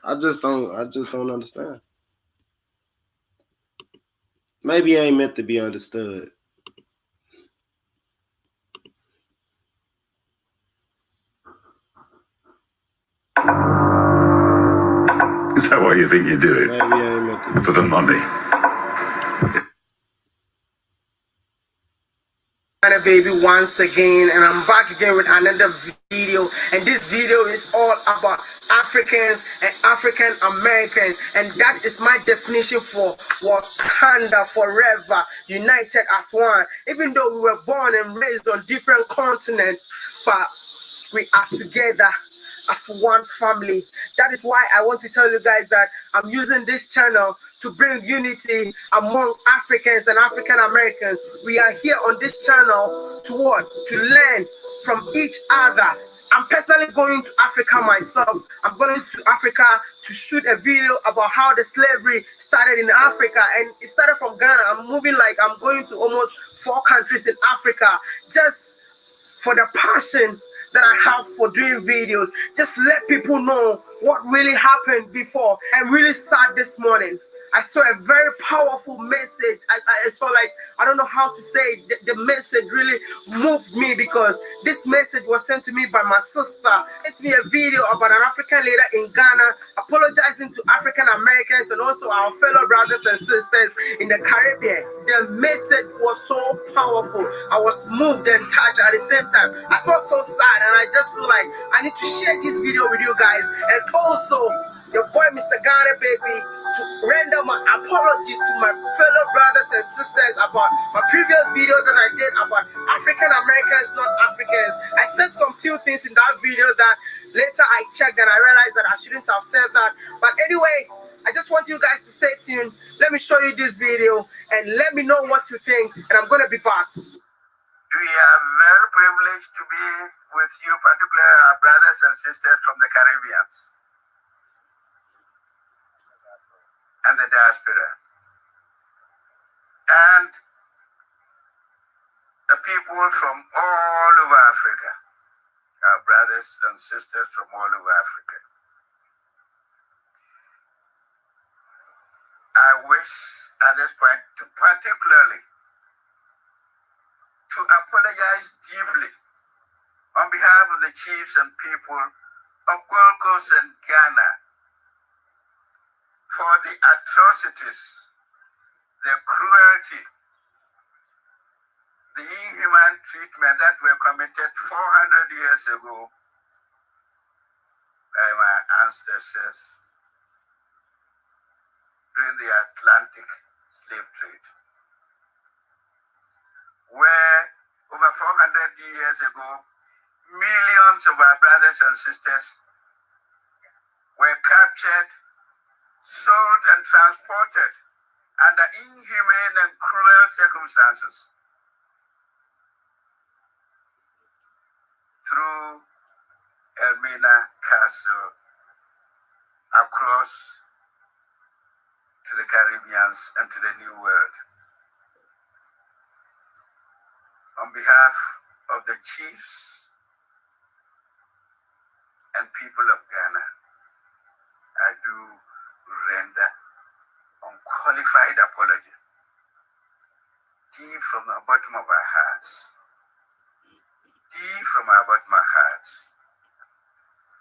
I just don't understand. Maybe it ain't meant to be understood. Is that why you think you do it? Maybe it ain't meant to be. For the money. Baby, once again, and I'm back again with another video, and this video is all about Africans and African Americans, and that is my definition for Wakanda forever, united as one. Even though we were born and raised on different continents, but we are together as one family. That is why I want to tell you guys that I'm using this channel to bring unity among Africans and African Americans. We are here on this channel to what? To learn from each other. I'm personally going to Africa myself. I'm going to Africa to shoot a video about how the slavery started in Africa, and it started from Ghana. I'm moving like I'm going to almost 4 countries in Africa just for the passion that I have for doing videos, just to let people know what really happened before. I'm really sad this morning. I saw a very powerful message. I saw, like, I don't know how to say it. The message really moved me because this message was sent to me by my sister. It's me a video about an African leader in Ghana apologizing to African Americans and also our fellow brothers and sisters in the Caribbean. The message was so powerful. I was moved and touched at the same time. I felt so sad, and I just feel like I need to share this video with you guys, and also your boy Mr. Ghana Baby, to render my apology to my fellow brothers and sisters about my previous video that I did about African Americans, not Africans. I said some few things in that video that later I checked and I realized that I shouldn't have said that. But anyway, I just want you guys to stay tuned. Let me show you this video and let me know what you think, and I'm going to be back. We are very privileged to be with you, particularly our brothers and sisters from the Caribbean and the diaspora, and the people from all over Africa, our brothers and sisters from all over Africa. I wish at this point to particularly to apologize deeply on behalf of the chiefs and people of Gold Coast and Ghana for the atrocities, the cruelty, the inhuman treatment that were committed 400 years ago by my ancestors during the Atlantic slave trade, where over 400 years ago, millions of our brothers and sisters were captured, sold and transported under inhumane and cruel circumstances through Elmina Castle across to the Caribbean and to the New World. On behalf of the chiefs and people of Ghana, I do render unqualified apology, deep from the bottom of our hearts, deep from our bottom of our hearts.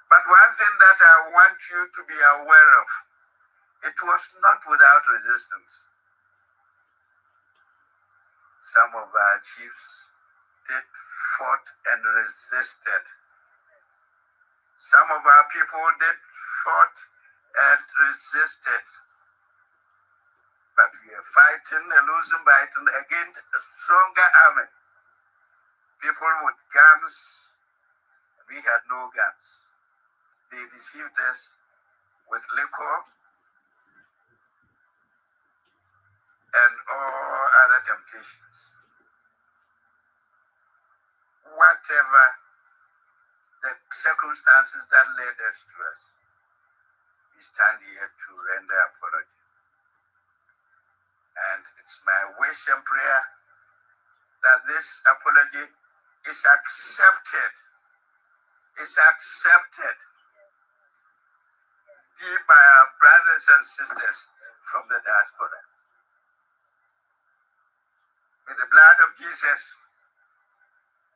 But one thing that I want you to be aware of, it was not without resistance. Some of our chiefs did fought and resisted. Some of our people did fought and resisted. But we are fighting and losing fighting against a stronger army. People with guns, we had no guns. They deceived us with liquor and all other temptations. Whatever the circumstances that led us to us, we stand here to render apology. And it's my wish and prayer that this apology is accepted. It's accepted by our brothers and sisters from the diaspora. May the blood of Jesus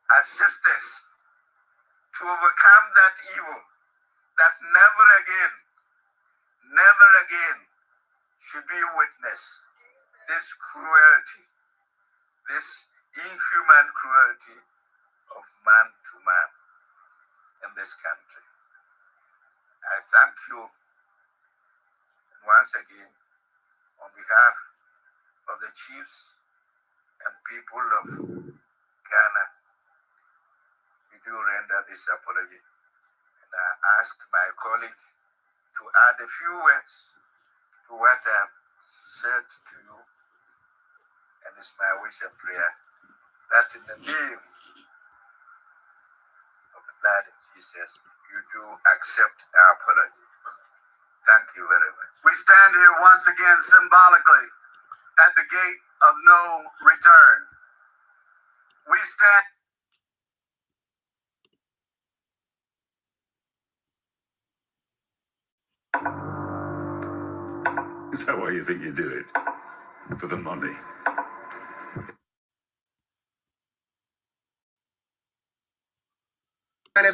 assist us to overcome that evil, that never again should we witness this cruelty, this inhuman cruelty of man to man in this country. I thank you once again on behalf of the chiefs and people of Ghana. We do render this apology, and I ask my colleague to add a few words to what I've said to you, and it's my wish and prayer that in the name of the blood of Jesus, you do accept our apology. Thank you very much. We stand here once again symbolically at the gate of no return. We stand. Is that why you think you do it? For the money? Ghana,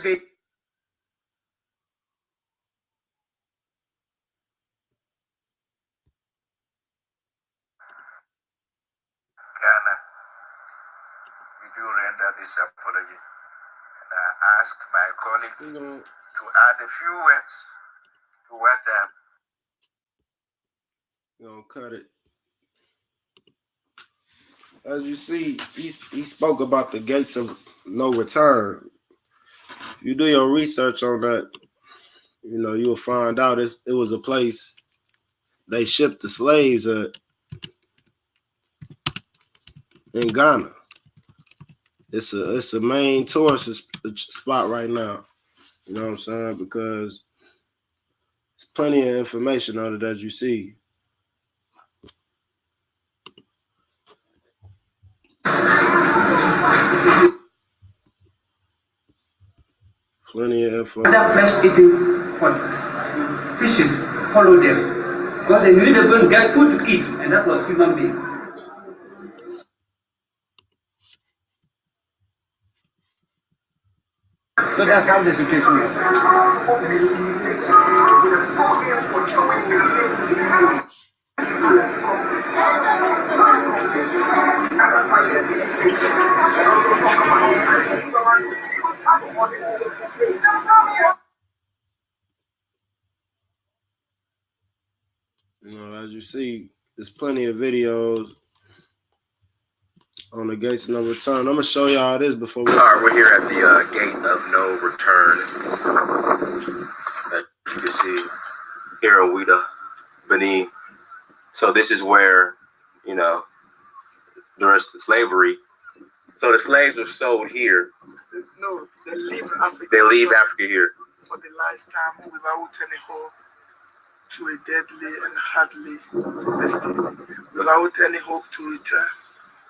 we do render this apology, and I ask my colleague to add a few words to what You know, cut it. As you see, he spoke about the gates of no return. If you do your research on that, you know, you'll find out it was a place they shipped the slaves at in Ghana. It's a main tourist spot right now. You know what I'm saying? Because there's plenty of information on it, as you see. Plenty of info. Other flesh-eating fishes followed them because they knew they were going to get food to eat, and that was human beings. So that's how the situation was. You know, as you see, there's plenty of videos on the gates of no return. I'm gonna show y'all this before we. All right, we're here at the gate of no return. As you can see here in Ouida, Benin. So this is where, you know, during slavery. So the slaves were sold here. No, they leave Africa. They leave Africa here. For the last time, without any hope to a deadly and hardly destiny, without any hope to return.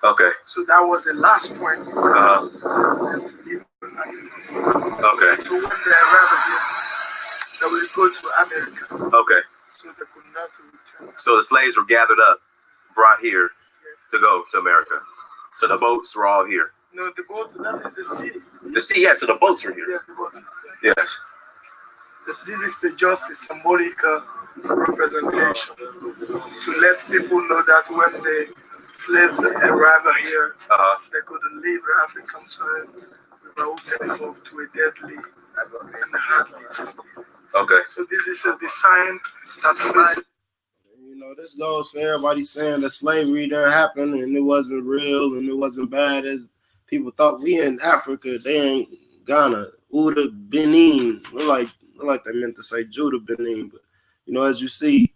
Okay. So that was the last point. Okay. So when they arrive again, they will go to America. Okay. So they could not return. So the slaves were gathered up, brought here to go to America. So the boats were all here. No, the boat, that is the sea. The sea, yeah, so the boats are here. Yeah, the boat is there. Yes. This is just a symbolic representation to let people know that when the slaves arrived here, they couldn't leave the African soil without telling to a deadly and hardly destiny. Okay. So this is the sign that first. You know, this goes for everybody saying that slavery didn't happen and it wasn't real and it wasn't bad as people thought. We in Africa, they in Ghana, Uda, Benin. Look like they meant to say Judah, Benin. But, you know, as you see,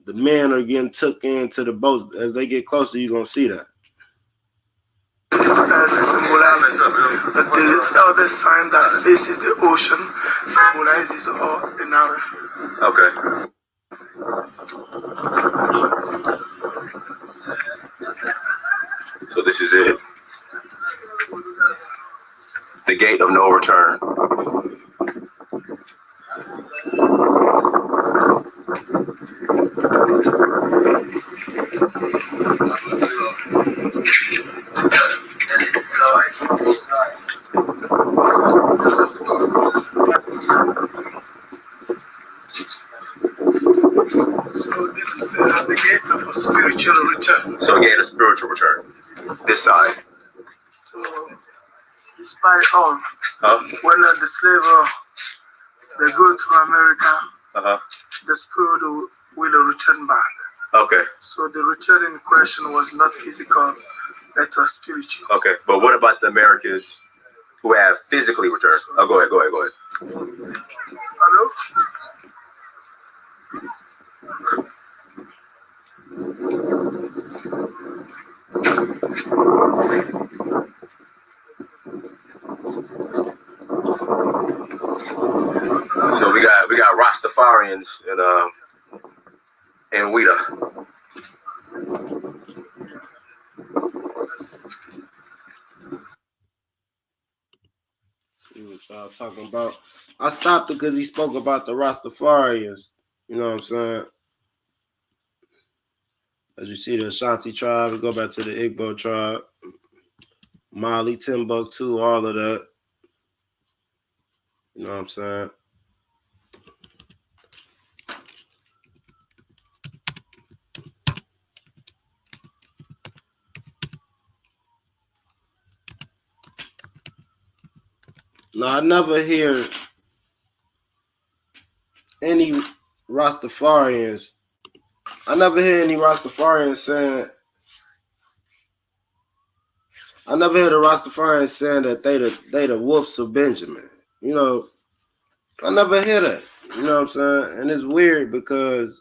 the men are getting took into the boats. As they get closer, you're going to see that. Symbolizes the other sign that faces the ocean, symbolizes all another. Okay. So this is it. The gate of no return. So this is the gate of a spiritual return. So gate of spiritual return. This side. So despite all, when the slave they go to America, the spirit will return back. Okay. So the return in question was not physical, but spiritual. Okay, but what about the Americans who have physically returned? Oh, go ahead. Hello? So we got Rastafarians and Weta. See what y'all talking about. I stopped it because he spoke about the Rastafarians. You know what I'm saying? As you see, the Ashanti tribe, we go back to the Igbo tribe, Mali, Timbuktu, all of that. You know what I'm saying? Now, I never hear any Rastafarians. I never hear any Rastafarians saying. I never hear the Rastafarians saying that they the wolves of Benjamin. You know, I never hear that. You know what I'm saying? And it's weird because,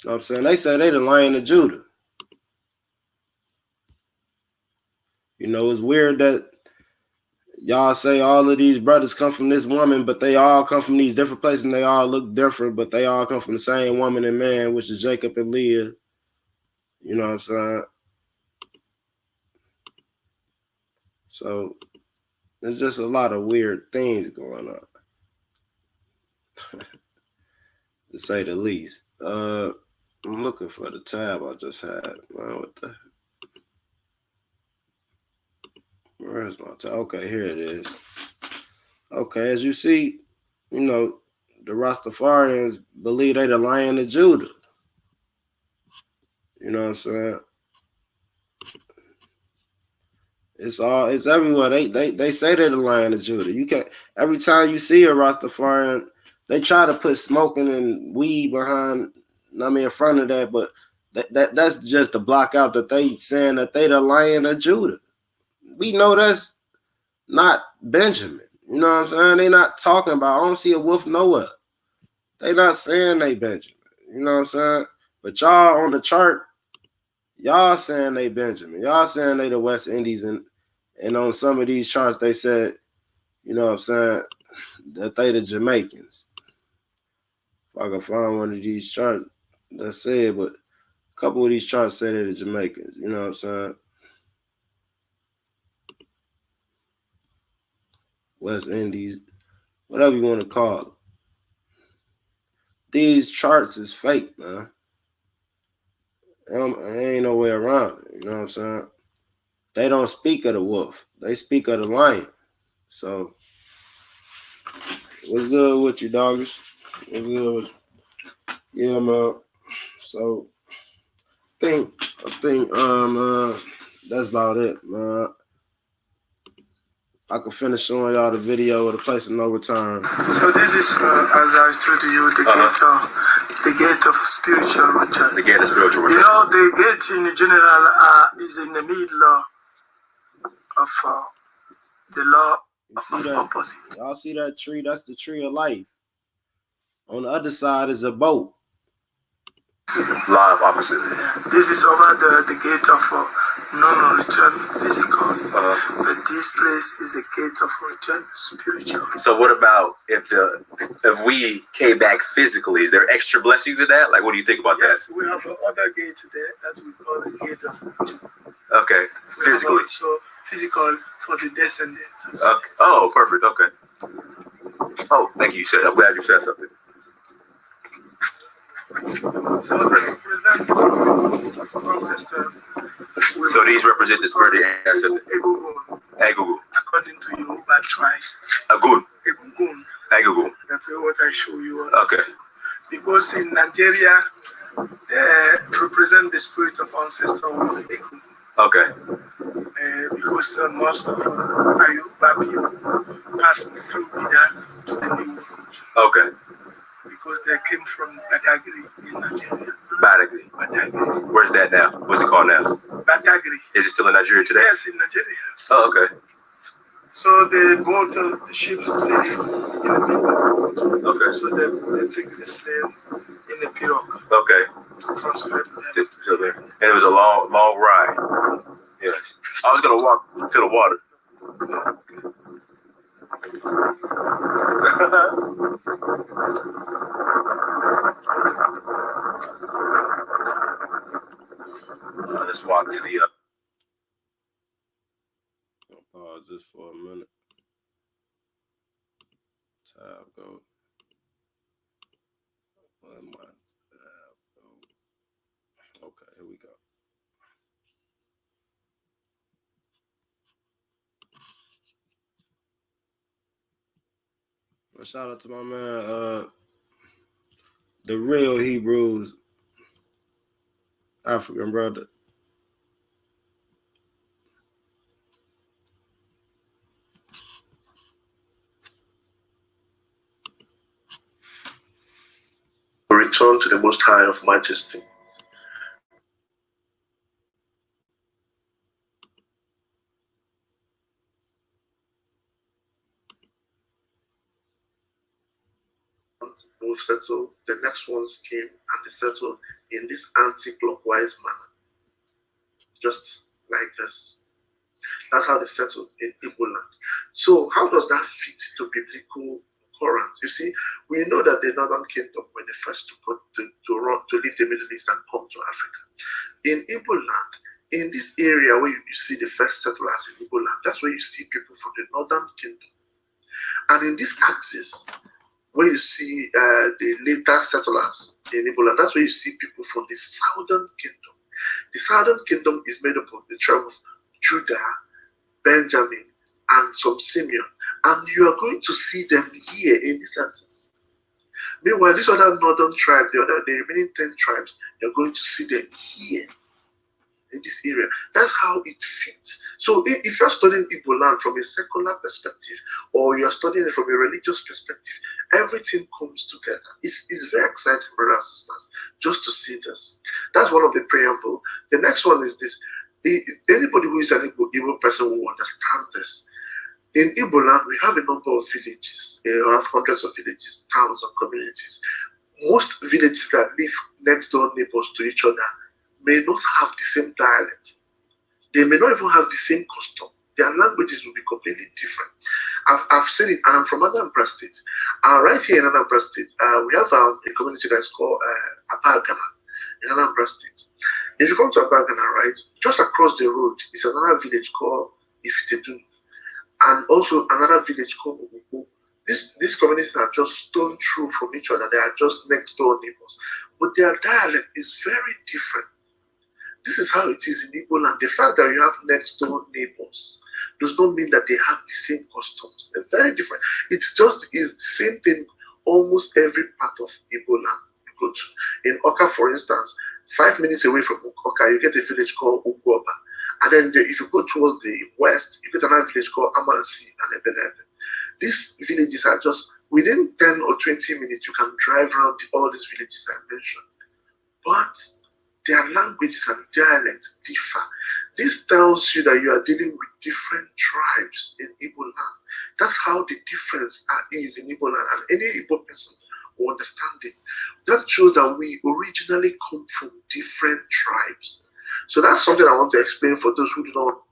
you know what I'm saying, they say they the Lion of Judah. You know, it's weird that y'all say all of these brothers come from this woman, but they all come from these different places and they all look different, but they all come from the same woman and man, which is Jacob and Leah. You know what I'm saying? So there's just a lot of weird things going on, to say the least. I'm looking for the tab I just had. Man, what the? Where's my tab? Okay, here it is. Okay, as you see, you know, the Rastafarians believe they the Lion of Judah. You know what I'm saying? It's everywhere. They say they're the Lion of Judah. You can't, every time you see a Rastafarian, they try to put smoking and weed behind, in front of that, but that's just to block out that they saying that they the Lion of Judah. We know that's not Benjamin. You know what I'm saying? They not talking about, I don't see a wolf nowhere. They not saying they Benjamin. You know what I'm saying? But y'all on the chart, y'all saying they Benjamin. Y'all saying they the West Indies. And on some of these charts, they said, you know what I'm saying, that they the Jamaicans. If I can find one of these charts, that's said, but a couple of these charts say they're the Jamaicans. You know what I'm saying? West Indies, whatever you want to call them. These charts is fake, man. There ain't no way around it. You know what I'm saying? They don't speak of the wolf. They speak of the lion. So, what's good with you, doggers? What's good with you? Yeah, man. So I think that's about it, man. I can finish showing y'all the video of the place of no return. So this is, as I told you, the gate of spiritual return. The gate of spiritual return. You know, the gate in general is in the middle of the law of opposite. Y'all see that tree? That's the tree of life. On the other side is a boat. Law of opposite. This is over the gate of non-return physical, but this place is a gate of return spiritual. So what about if we came back physically? Is there extra blessings in that? Like, what do you think about that? Yes, we have another gate there that we call the gate of return. Okay, physically. So physical for the descendants. Okay. Oh, perfect. Okay. Oh, thank you. I'm glad you said something. So they represent the spirit of ancestors. So these represent the spirit of ancestors. Egungun. According to Yoruba tribe. Agun. Egungun. Egungun. That's what I show you. Okay. Because in Nigeria, they represent the spirit of ancestors with Egungun. Okay. Because most of Yoruba people passed through Ida to the New World. Okay. Because they came from Badagry in Nigeria. Badagry. Badagry. Where's that now? What's it called now? Badagry. Is it still in Nigeria today? Yes, in Nigeria. Oh, okay. So they bought the ship stays in the middle of the water. Okay. So they take the slave in the pirogue. Okay. To transfer them. And it was a long ride. Yes. I was gonna walk to the water. Let's walk to the Pause this for a minute. Tab go. Where my tab go? Okay, here we go. Well, shout out to my man, the real Hebrews, African brother. Return to the Most High of Majesty. We've settled. The next ones came and they settled in this anti-clockwise manner, just like this. That's how they settled in Igbo land. So how does that fit to biblical occurrence? You see, we know that the Northern Kingdom were the first to leave the Middle East and come to Africa. In Igbo land, in this area where you see the first settlers in Igbo land, that's where you see people from the Northern Kingdom. And in this axis, where you see the later settlers in Igbo land, that's where you see people from the Southern Kingdom. The Southern Kingdom is made up of the tribe of Judah, Benjamin, and some Simeon. And you are going to see them here in this axis. Meanwhile, these other northern tribes, the remaining 10 tribes, you're going to see them here in this area. That's how it fits. So if you're studying Igbo land from a secular perspective, or you're studying it from a religious perspective, everything comes together. It's very exciting, brothers and sisters, just to see this. That's one of the preamble. The next one is this. Anybody who is an Igbo person will understand this. In Igbo land, we have a number of villages. We have hundreds of villages, towns, and communities. Most villages that live next door neighbors to each other may not have the same dialect. They may not even have the same custom. Their languages will be completely different. I've seen it. I'm from Anambra State. Right here in Anambra State, we have a community that's called Apagana in Anambra State. If you come to Apagana, right, just across the road is another village called Ifitedun, and also another village called Ubu. These communities are just stone through from each other. They are just next door neighbors. But their dialect is very different. This is how it is in Igbo land. The fact that you have next door neighbors does not mean that they have the same customs. They're very different. It's the same thing almost every part of Igbo land. go to. In Oka, for instance, 5 minutes away from Oka, you get a village called Ugoba. And then if you go towards the west, you get another village called Amansi and Ebenebe. These villages are just within 10 or 20 minutes, you can drive around all these villages I mentioned. But their languages and dialects differ. This tells you that you are dealing with different tribes in Igbo land. That's how the difference is in Igbo land, and any Igbo person will understand this. That shows that we originally come from different tribes. So that's something I want to explain for those who do not know.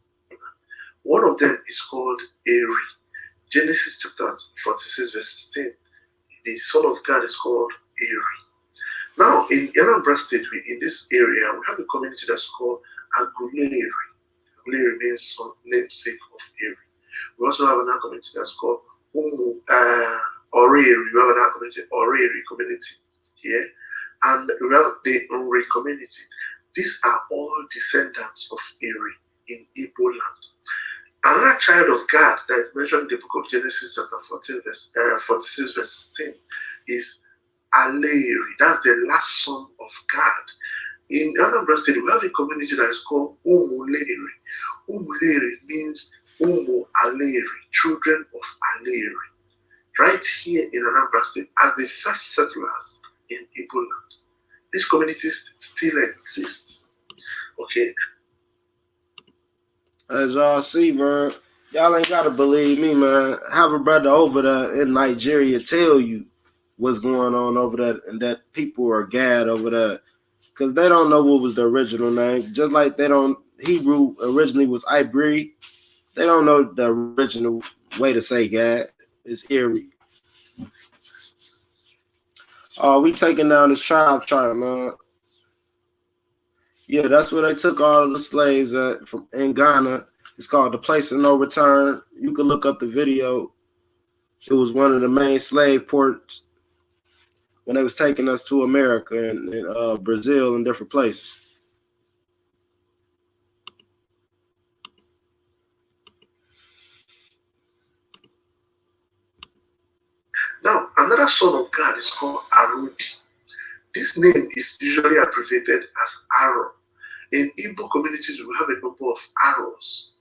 One of them is called Eri. Genesis chapter 46 verse 16. The Son of God is called Eri. Now, in Anambra State, in this area, we have a community that's called Aguleri. Aguleri means namesake of Eri. We also have another community that's called Oreri. We have another community, Oreri community here. And we have the Unre community. These are all descendants of Eri in Igbo land. Another child of God that is mentioned in the book of Genesis chapter 46 verse 16 is Aleri. That's the last son of God. In Anambra State, we have a community that is called Umuleri. Umuleri means Umu Aleri, children of Aleri. Right here in Anambra State, as the first settlers in Igbo land. These communities still exist. Okay. As y'all see, man, y'all ain't gotta believe me, man. Have a brother over there in Nigeria tell you what's going on over there, and that people are gad over there, because they don't know what was the original name. Just like they don't, Hebrew originally was Ibri. They don't know the original way to say gad. It's Erie. We taking down this tribe chart, man. Yeah, that's where they took all of the slaves at from in Ghana. It's called the Place of No Return. You can look up the video. It was one of the main slave ports when they was taking us to America and Brazil and different places. Now, another son of God is called Arudi. This name is usually abbreviated as Aro. In Igbo communities, we have a number of arrows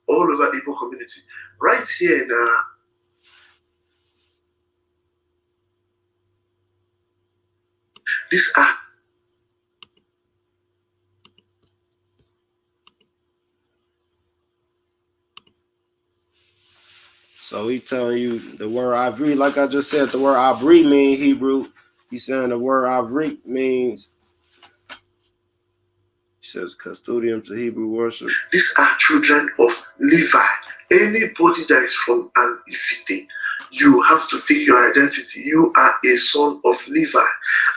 all over Igbo community. Right here in these are So he telling you the word Ivri, like I just said, the word Ivri means Hebrew. He's saying the word Ivri means, he says, custodian to Hebrew worship. These are children of Levi. Anybody that is from an Ifite, you have to take your identity. You are a son of Levi.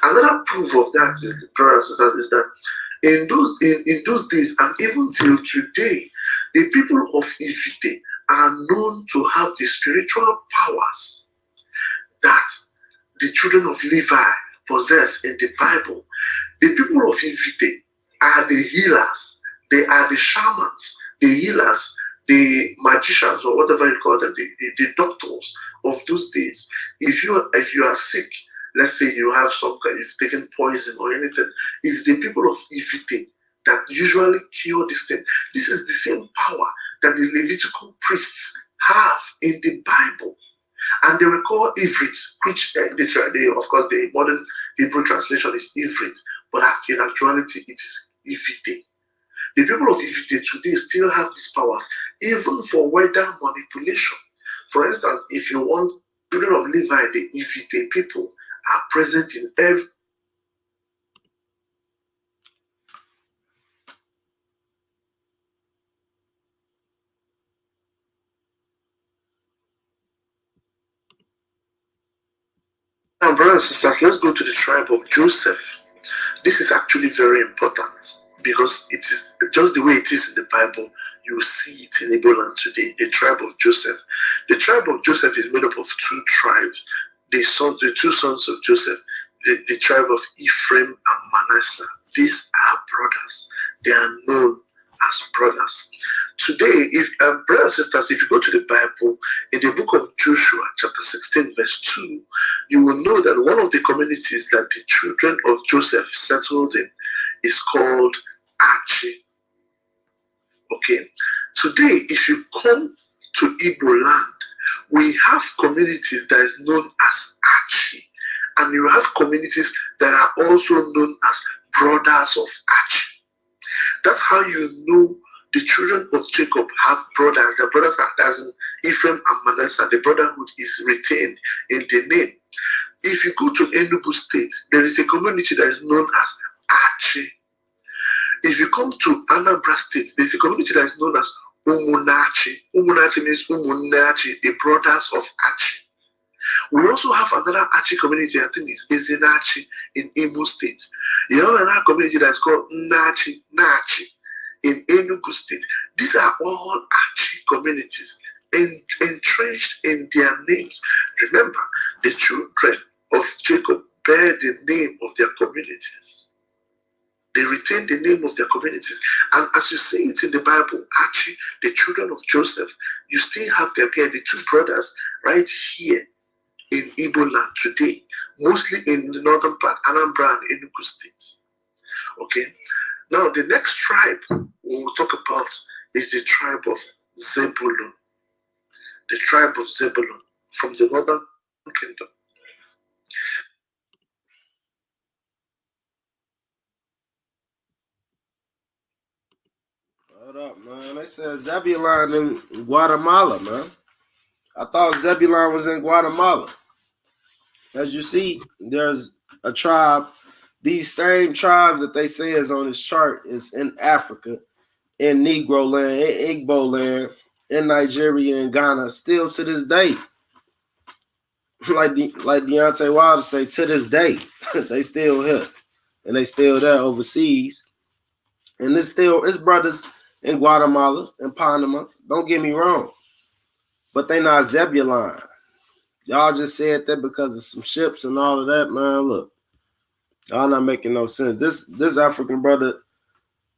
Another proof of that is, brothers and sisters, is that in those days and even till today, the people of Ifite are known to have the spiritual powers that the children of Levi possess in the Bible. The people of Ifite are the healers. They are the shamans, the healers, the magicians, or whatever you call them, the doctors of those days. If you are sick, let's say you have some kind, you've taken poison or anything, it's the people of Ifite that usually cure this thing. This is the same power that the Levitical priests have in the Bible. And they were called Ivrit, which of course the modern Hebrew translation is Ivrit, but in actuality it is Ifite. The people of Ifite today still have these powers, even for weather manipulation. For instance, if you want children of Levi, the Ifite people are present in every Now, brothers and sisters, let's go to the tribe of Joseph. This is actually very important because it is just the way it is in the Bible. You see it in Igbo land today, the tribe of Joseph. The tribe of Joseph is made up of two tribes. The two sons of Joseph, the tribe of Ephraim and Manasseh. These are brothers. They are known as brothers. today, if brothers and sisters, if you go to the Bible, in the book of Joshua, chapter 16, verse 2, you will know that one of the communities that the children of Joseph settled in is called Archie. Okay, today, if you come to Igbo land, we have communities that is known as Archie, and you have communities that are also known as brothers of Archie. That's how you know the children of Jacob have brothers. The brothers are as in Ephraim and Manasseh. The brotherhood is retained in the name. If you go to Enugu State, there is a community that is known as Archie. If you come to Anambra State, there is a community that is known as Umunachi. Umunachi means Umunachi, the brothers of Archie. We also have another Archie community, I think it's Ezinachi in Imo State. You have another community that's called Nachi in Enugu State. These are all Archie communities entrenched in their names. Remember, the children of Jacob bear the name of their communities. They retain the name of their communities. And as you see it in the Bible, Archie, the children of Joseph, you still have them here, the two brothers right here in Igbo land today, mostly in the northern part, Anambra and Enugu State. Okay, now the next tribe we will talk about is the tribe of Zebulun. The tribe of Zebulun from the northern kingdom. Hold up, man. They said Zebulun in Guatemala, man. I thought Zebulun was in Guatemala. As you see, there's a tribe. These same tribes that they say is on this chart is in Africa, in Negro land, in Igbo land, in Nigeria and Ghana, still to this day. Like Deontay Wilder say, to this day, they still here. And they still there overseas. And it's brothers in Guatemala and Panama. Don't get me wrong. But they not Zebulun. Y'all just said that because of some ships and all of that, man. Look, y'all not making no sense. This African brother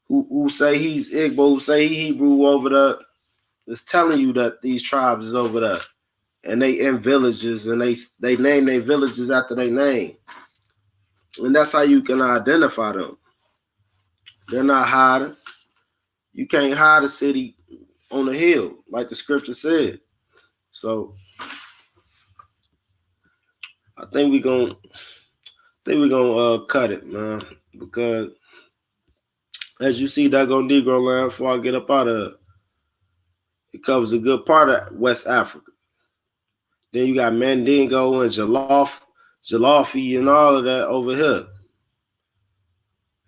who say he's Igbo, who say he Hebrew over there, is telling you that these tribes is over there. And they in villages, and they name their villages after their name. And that's how you can identify them. They're not hiding. You can't hide a city on a hill, like the scripture said. So I think we're gonna cut it, man, because as you see, that go Negro land before I get up out of it. It covers a good part of West Africa. Then you got Mandingo and Jalafi and all of that over here.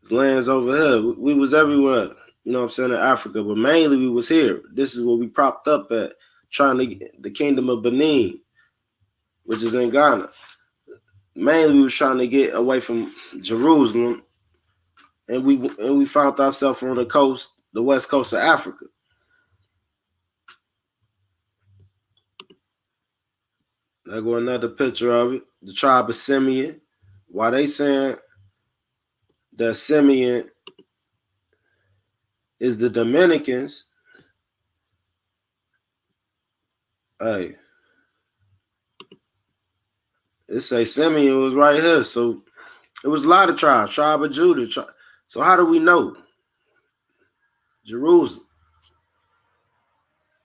There's lands over here. We was everywhere, you know what I'm saying, in Africa, but mainly we was here. This is where we propped up at, trying to get the kingdom of Benin, which is in Ghana. Mainly we was trying to get away from Jerusalem, and we found ourselves on the coast, the west coast of Africa. There go another picture of it. The tribe of Simeon. Why they saying that Simeon is the Dominicans? Hey, it say Simeon was right here. So it was a lot of tribes. Tribe of Judah. So how do we know? Jerusalem.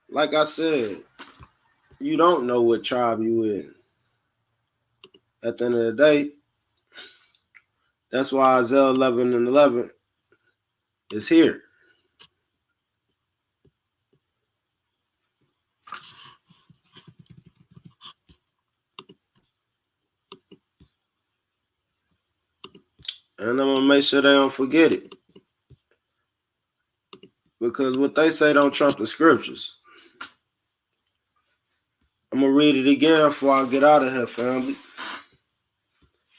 Like I said, you don't know what tribe you in. At the end of the day, that's why Isaiah 11:11 is here. And I'm going to make sure they don't forget it. Because what they say don't trump the scriptures. I'm going to read it again before I get out of here, family.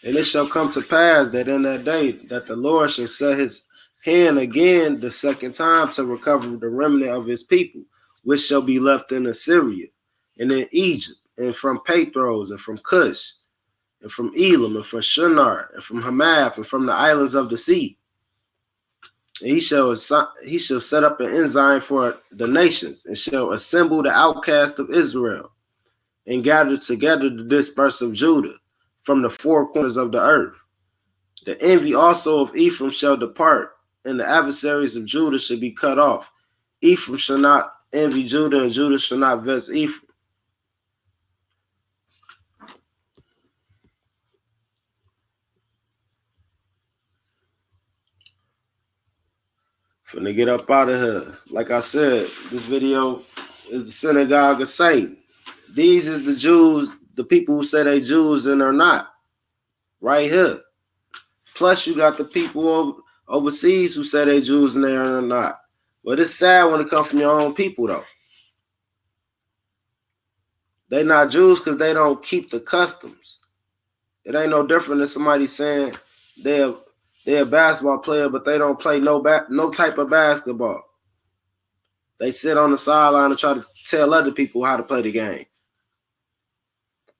And it shall come to pass that in that day that the Lord shall set his hand again the second time to recover the remnant of his people, which shall be left in Assyria and in Egypt and from Pathros and from Cush and from Elam and from Shinar and from Hamath and from the islands of the sea. He shall set up an ensign for the nations, and shall assemble the outcasts of Israel, and gather together the dispersed of Judah from the four corners of the earth. The envy also of Ephraim shall depart, and the adversaries of Judah shall be cut off. Ephraim shall not envy Judah, and Judah shall not vex Ephraim. Finna get up out of here. Like I said, this video is the synagogue of Satan. These is the Jews, the people who say they Jews and they're not. Right here. Plus you got the people overseas who say they Jews and they're not. But it's sad when it comes from your own people though. They not Jews because they don't keep the customs. It ain't no different than somebody saying they're a basketball player, but they don't play no type of basketball. They sit on the sideline and try to tell other people how to play the game.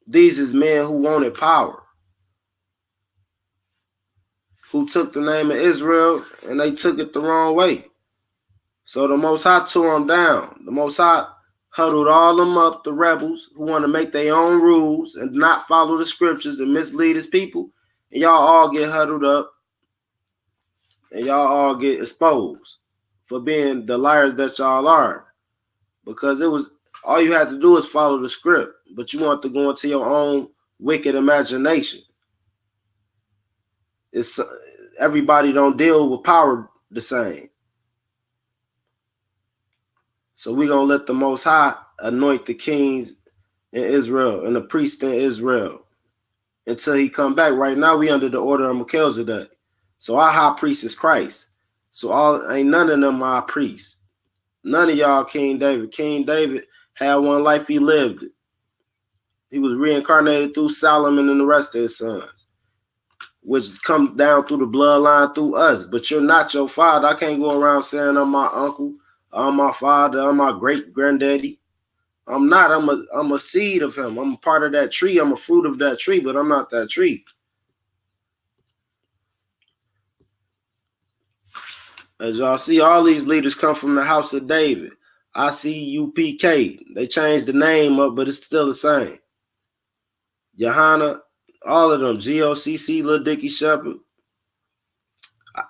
These is men who wanted power, who took the name of Israel and they took it the wrong way. So the Most High tore them down. The Most High huddled all them up, the rebels who want to make their own rules and not follow the scriptures and mislead his people. And y'all all get huddled up and y'all all get exposed for being the liars that y'all are. Because it was all you had to do is follow the script, but you want to go into your own wicked imagination. It's everybody don't deal with power the same. So we're going to let the Most High anoint the kings in Israel and the priests in Israel until he come back. Right now, we under the order of Melchizedek. So our high priest is Christ. So ain't none of them our priests. None of y'all King David. King David had one life, he lived it. He was reincarnated through Solomon and the rest of his sons, which come down through the bloodline through us. But you're not your father. I can't go around saying I'm my uncle, I'm my father, I'm my great granddaddy. I'm not. I'm a seed of him. I'm a part of that tree. I'm a fruit of that tree, but I'm not that tree. As y'all see, all these leaders come from the house of David. ICUPK. They changed the name up, but it's still the same. Johanna, all of them. GOCC, Lil Dicky Shepherd.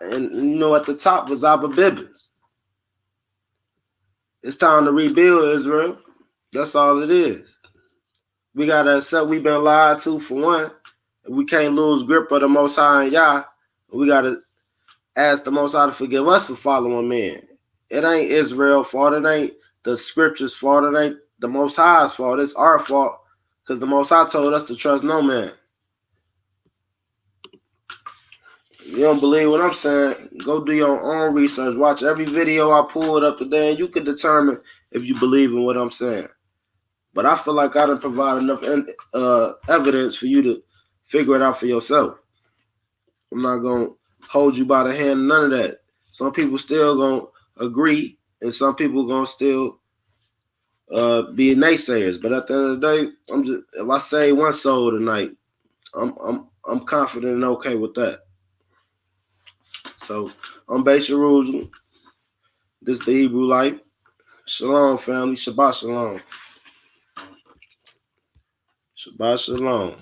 And you know, at the top was Abba Bibbins. It's time to rebuild Israel. That's all it is. We got to accept we've been lied to for one. We can't lose grip of the Most High and Yah. We got to ask the Most High to forgive us for following men. It ain't Israel's fault. It ain't the scripture's fault. It ain't the Most High's fault. It's our fault because the Most High told us to trust no man. You don't believe what I'm saying? Go do your own research. Watch every video I pulled up today, and you can determine if you believe in what I'm saying. But I feel like I didn't provide enough evidence for you to figure it out for yourself. I'm not going to hold you by the hand, none of that. Some people still going to agree, and some people going to still be naysayers. But at the end of the day, if I save one soul tonight, I'm confident and okay with that. So I'm Beis Jerusalem. This is the Hebrew Life. Shalom, family. Shabbat shalom. Shabbat shalom.